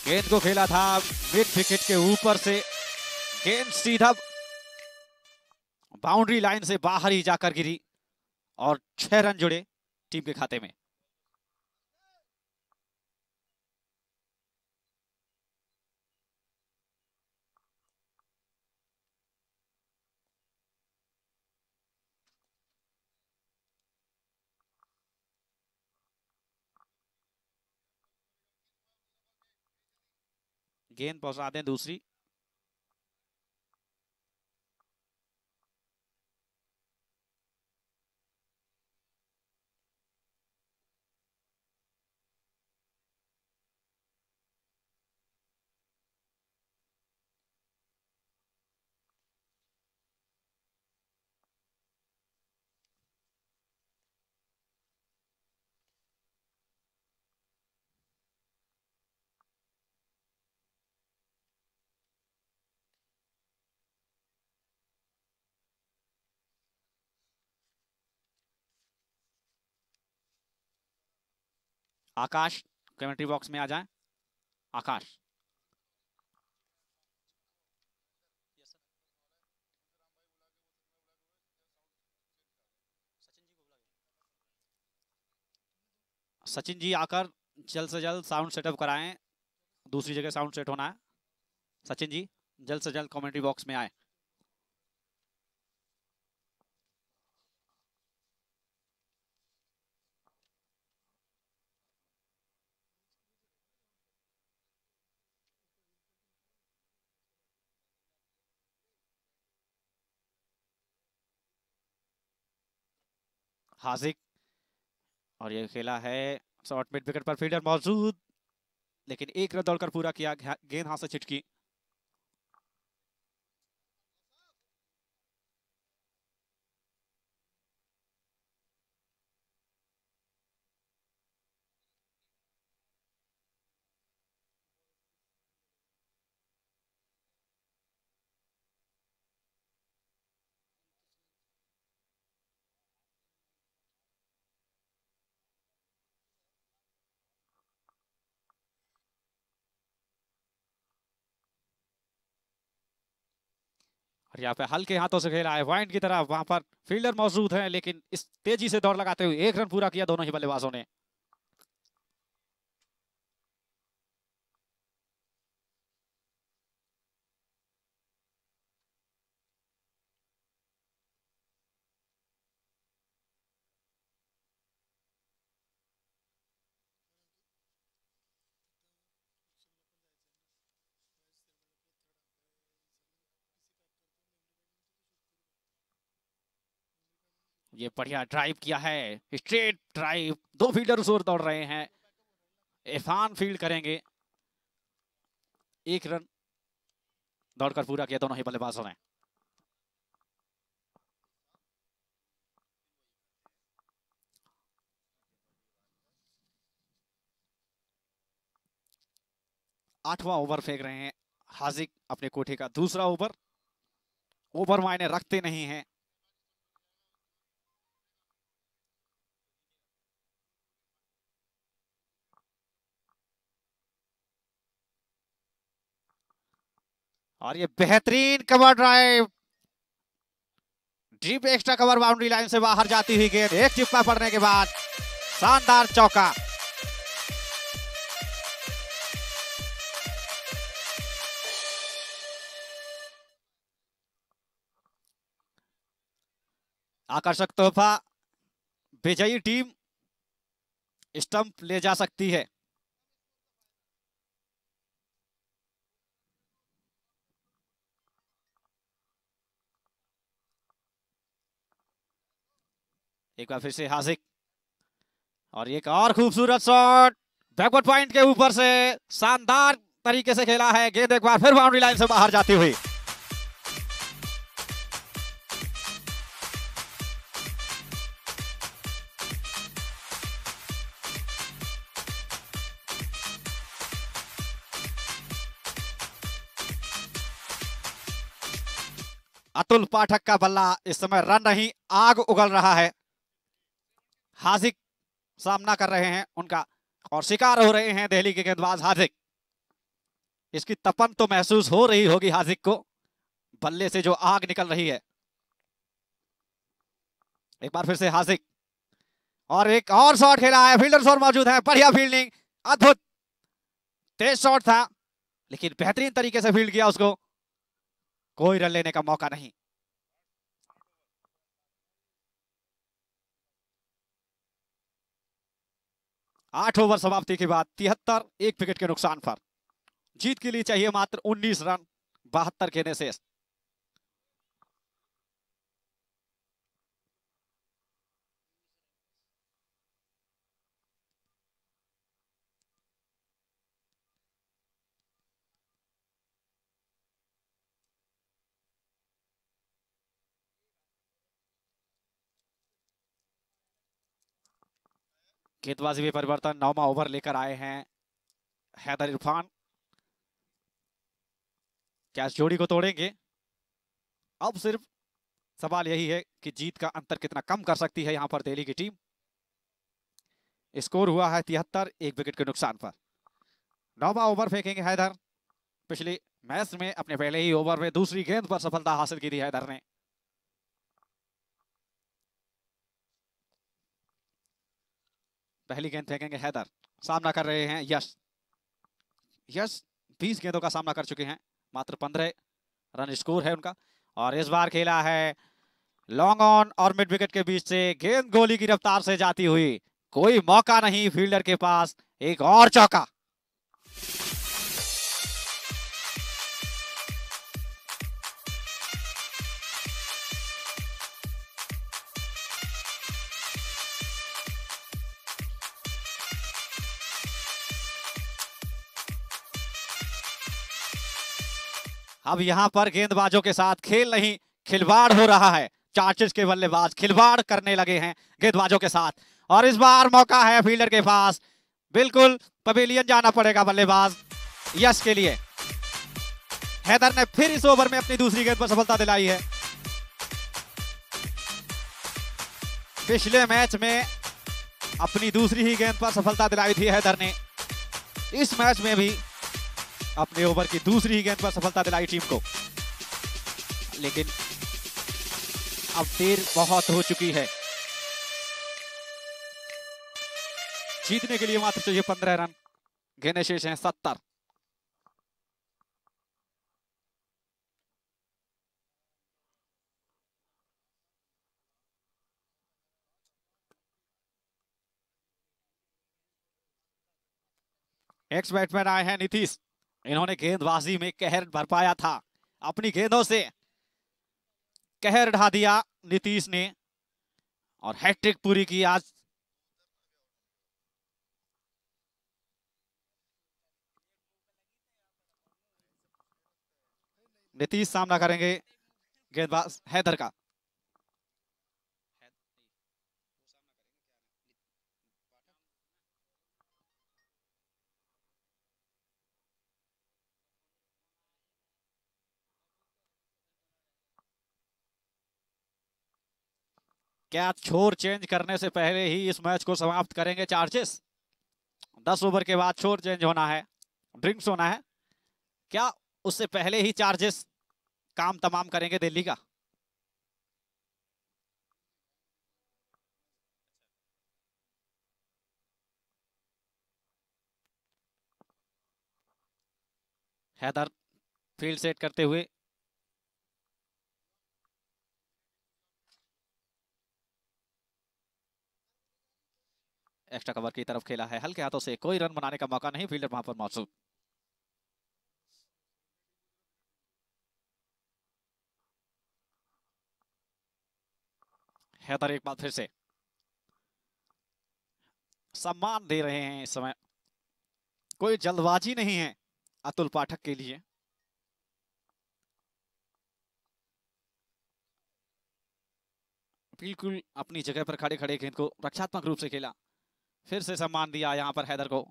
गेंद को खेला था मिड विकेट के ऊपर से, गेंद सीधा बाउंड्री लाइन से बाहर ही जाकर गिरी और 6 रन जुड़े टीम के खाते में। गेंद पहुंचा दें दूसरी। आकाश कमेंट्री बॉक्स में आ जाएं। आकाश। सचिन जी आकर जल्द से जल्द साउंड सेटअप कराएं, दूसरी जगह साउंड सेट होना है। सचिन जी जल्द से जल्द कमेंट्री बॉक्स में आए। हाजिक, और ये खेला है शॉर्ट मिड विकेट पर, फील्डर मौजूद, लेकिन एक रन दौड़कर पूरा किया, गेंद हाथ से छिटकी। और यहाँ पे हल्के हाथों से खेला है वाइड की तरफ, वहां पर फील्डर मौजूद है, लेकिन इस तेजी से दौड़ लगाते हुए एक रन पूरा किया दोनों ही बल्लेबाजों ने। ये बढ़िया ड्राइव किया है, स्ट्रेट ड्राइव, दो फील्डर उस ओर दौड़ रहे हैं। इरफान फील्ड करेंगे, एक रन दौड़कर पूरा किया दोनों ही बल्लेबाजों ने। आठवां ओवर फेंक रहे हैं हाजिक, अपने कोठे का दूसरा ओवर। ओवर मायने रखते नहीं हैं। और ये बेहतरीन cover drive, deep extra cover, boundary line से बाहर जाती हुई गेंद, एक चिप्पा पड़ने के बाद शानदार चौका। आकर्षक तोहफा, विजयी टीम स्टंप ले जा सकती है। एक बार फिर से हाजिक, और एक और खूबसूरत शॉट बैकवर्ड पॉइंट के ऊपर से, शानदार तरीके से खेला है, गेंद एक बार फिर बाउंड्री लाइन से बाहर जाती हुई। अतुल पाठक का बल्ला इस समय रन नहीं, आग उगल रहा है। हाजिक सामना कर रहे हैं उनका, और शिकार हो रहे हैं दिल्ली के गेंदबाज हाजिक। इसकी तपन तो महसूस हो रही होगी हाजिक को, बल्ले से जो आग निकल रही है। एक बार फिर से हाजिक, और एक और शॉट खेला है, फील्डर्स और मौजूद है, बढ़िया फील्डिंग, अद्भुत तेज शॉट था, लेकिन बेहतरीन तरीके से फील्ड किया उसको, कोई रन लेने का मौका नहीं। आठ ओवर समाप्ति के बाद 73, एक विकेट के नुकसान पर जीत के लिए चाहिए मात्र 19 रन 72 गेंदें शेष। गेंदबाजी में परिवर्तन, 9वां ओवर लेकर आए हैं हैदर इरफान। क्या इस जोड़ी को तोड़ेंगे? अब सिर्फ सवाल यही है कि जीत का अंतर कितना कम कर सकती है यहां पर दिल्ली की टीम। स्कोर हुआ है 73, 1 विकेट के नुकसान पर। 9वां ओवर फेंकेंगे हैदर। पिछले मैच में अपने पहले ही ओवर में दूसरी गेंद पर सफलता हासिल की थी हैदर ने। पहली गेंद फेंकेंगे हैदर। सामना कर रहे हैं यश। यश 20 गेंदों का सामना कर चुके हैं, मात्र 15 रन स्कोर है उनका। और इस बार खेला है लॉन्ग ऑन और मिड विकेट के बीच से, गेंद गोली की रफ्तार से जाती हुई, कोई मौका नहीं फील्डर के पास, एक और चौका। अब यहां पर गेंदबाजों के साथ खेल नहीं, खिलवाड़ हो रहा है। चार्चेस के बल्लेबाज खिलवाड़ करने लगे हैं गेंदबाजों के साथ। और इस बार मौका है फील्डर के पास, बिल्कुल पवेलियन जाना पड़ेगा बल्लेबाज यश के लिए। हैदर ने फिर इस ओवर में अपनी दूसरी गेंद पर सफलता दिलाई है। पिछले मैच में अपनी दूसरी ही गेंद पर सफलता दिलाई थी हैदर ने, इस मैच में भी अपने ओवर की दूसरी ही गेंद पर सफलता दिलाई टीम को। लेकिन अब देर बहुत हो चुकी है। जीतने के लिए मात्र चाहिए 15 रन, गेंदें शेष हैं 70। एक्स बैट्समैन आए हैं नीतीश। इन्होंने गेंदबाजी में कहर बरपाया था, अपनी गेंदों से कहर ढा दिया नीतीश ने और हैट्रिक पूरी की आज। नीतीश सामना करेंगे गेंदबाज हैदर का। क्या छोर चेंज करने से पहले ही इस मैच को समाप्त करेंगे चार्जेस? 10 ओवर के बाद छोर चेंज होना है, ड्रिंक्स होना है। क्या उससे पहले ही चार्जेस काम तमाम करेंगे दिल्ली का? हैदर फील्ड सेट करते हुए, एक्स्ट्रा कवर की तरफ खेला है हल्के हाथों से, कोई रन बनाने का मौका नहीं, फील्डर वहां पर मौजूद। हैदर एक बार फिर से सम्मान दे रहे हैं। इस समय कोई जल्दबाजी नहीं है अतुल पाठक के लिए। बिल्कुल अपनी जगह पर खड़े खड़े गेंद को रक्षात्मक रूप से खेला, फिर से सम्मान दिया यहाँ पर हैदर को।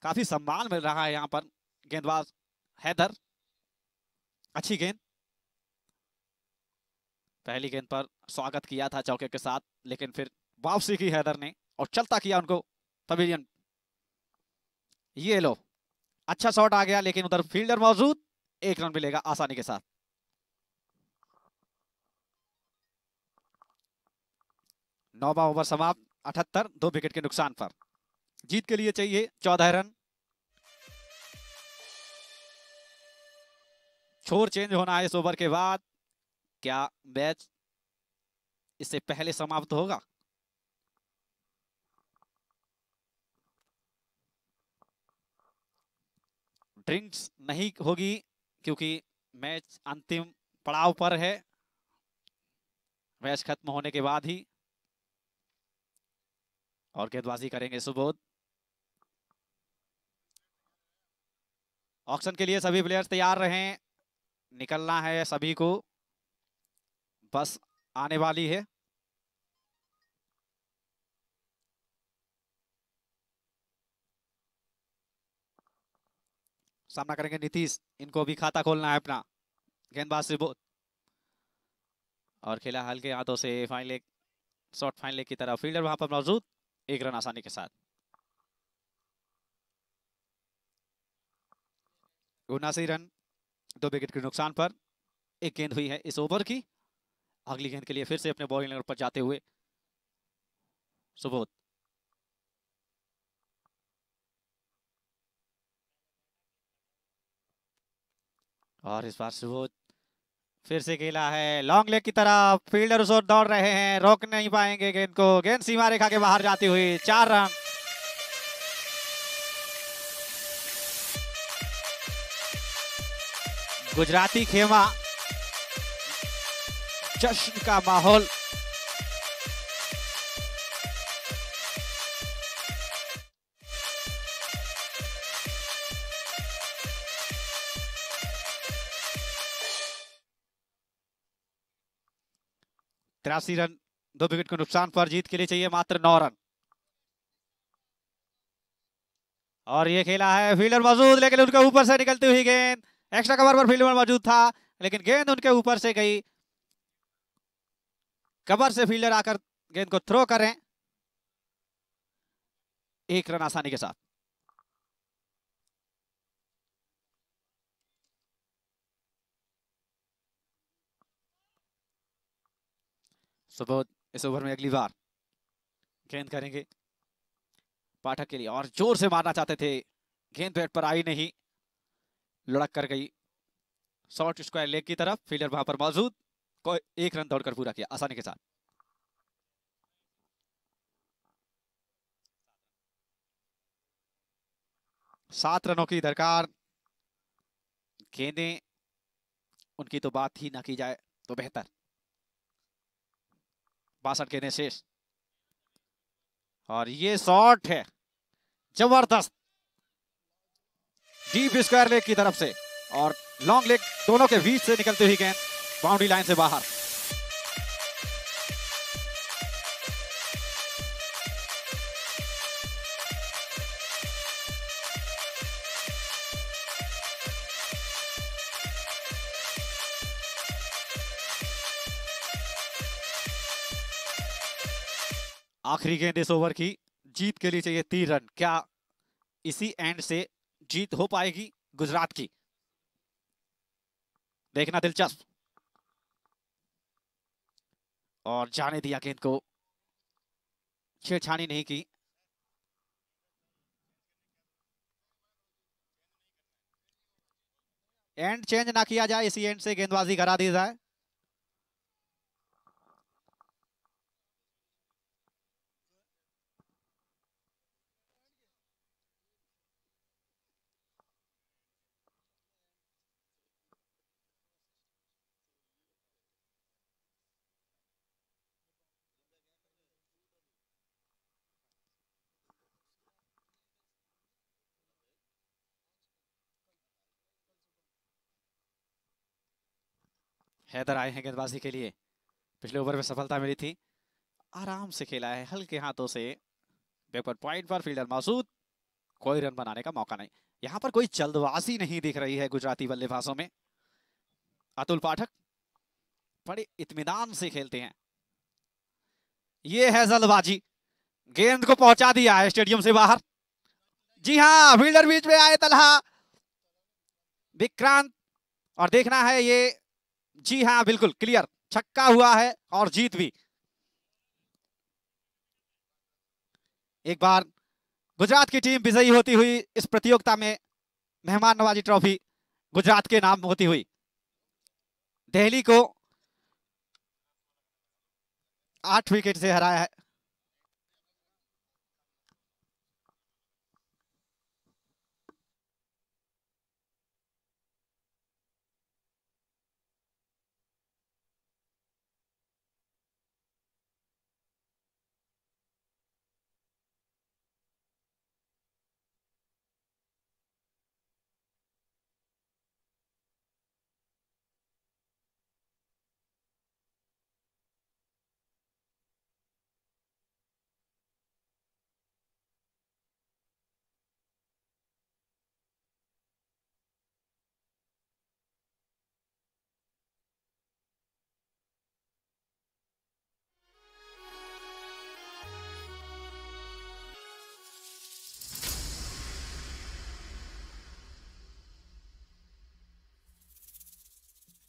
काफी सम्मान मिल रहा है यहाँ पर गेंदबाज हैदर। अच्छी गेंद, पहली गेंद पर स्वागत किया था चौके के साथ, लेकिन फिर वापसी की हैदर ने और चलता किया उनको पवेलियन। ये लो, अच्छा शॉट आ गया, लेकिन उधर फील्डर मौजूद, एक रन मिलेगा आसानी के साथ। नौवां ओवर समाप्त, 78, 2 विकेट के नुकसान पर। जीत के लिए चाहिए 14 रन। छोर चेंज होना है इस ओवर के बाद। क्या मैच इससे पहले समाप्त होगा? ड्रिंक्स नहीं होगी क्योंकि मैच अंतिम पड़ाव पर है, मैच खत्म होने के बाद ही। और गेंदबाजी करेंगे सुबोध। ऑक्शन के लिए सभी प्लेयर्स तैयार रहें, निकलना है सभी को, बस आने वाली है। सामना करेंगे नीतीश, इनको भी खाता खोलना है अपना। गेंदबाज सुबोध और खेला हल्के हाथों से fine leg, short fine leg की तरफ, फील्डर वहां पर मौजूद, एक रन आसानी के साथ। 79 रन 2 विकेट के नुकसान पर। एक गेंद हुई है इस ओवर की, अगली गेंद के लिए फिर से अपने बॉलिंग लाइन पर जाते हुए सुबोध। और इस बार सुबोध फिर से खेला है लॉन्ग लेग की तरफ, फील्डर उस ओर दौड़ रहे हैं, रोक नहीं पाएंगे गेंद को, गेंद सीमा रेखा के बाहर जाती हुई, 4 रन। गुजराती खेमा, जश्न का माहौल। तिरासी रन 2 विकेट के नुकसान पर, जीत के लिए चाहिए मात्र 9 रन। और ये खेला है, फील्डर मौजूद लेकिन उनके ऊपर से निकलती हुई गेंद, एक्स्ट्रा कवर पर फील्डर मौजूद था लेकिन गेंद उनके ऊपर से गई, कवर से फील्डर आकर गेंद को थ्रो करें, 1 रन आसानी के साथ। सुबोध इस ओवर में अगली बार गेंद करेंगे पाठक के लिए, और जोर से मारना चाहते थे, गेंद बैट पर आई नहीं, लुढ़क कर गई शॉर्ट स्क्वायर लेग की तरफ, फील्डर वहां पर मौजूद, कोई 1 रन दौड़कर पूरा किया आसानी के साथ। सात रनों की दरकार, गेंदें उनकी तो बात ही ना की जाए तो बेहतर। 62 गेंदें शेष, और ये शॉट है जबरदस्त, डीप स्क्वायर लेग की तरफ से, और लॉन्ग लेग दोनों के बीच से निकलती हुई गेंद बाउंड्री लाइन से बाहर। आखिरी गेंद इस ओवर की, जीत के लिए चाहिए 3 रन। क्या इसी एंड से जीत हो पाएगी गुजरात की? देखना दिलचस्प। और जाने दिया गेंद को, छेड़छाड़ी नहीं की। एंड चेंज ना किया जाए, इसी एंड से गेंदबाजी करा दी जाए। हैदर आए हैं गेंदबाजी के लिए, पिछले ओवर में सफलता मिली थी, आराम से खेला है हल्के हाथों से, बैकवर्ड पॉइंट पर फील्डर मौजूद, कोई रन बनाने का मौका नहीं। यहां पर कोई जल्दबाजी नहीं दिख रही है गुजराती बल्लेबाजों में। अतुल पाठक बड़े इत्मीनान से खेलते हैं। ये है जल्दबाजी, गेंद को पहुंचा दिया है स्टेडियम से बाहर। जी हां, फील्डर बीच में आए, तलहा विक्रांत, और देखना है ये, जी हां बिल्कुल क्लियर, छक्का हुआ है और जीत भी। एक बार गुजरात की टीम विजयी होती हुई इस प्रतियोगिता में, मेहमान नवाजी ट्रॉफी गुजरात के नाम होती हुई, दिल्ली को 8 विकेट से हराया है।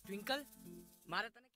ट्विंकल मारा तने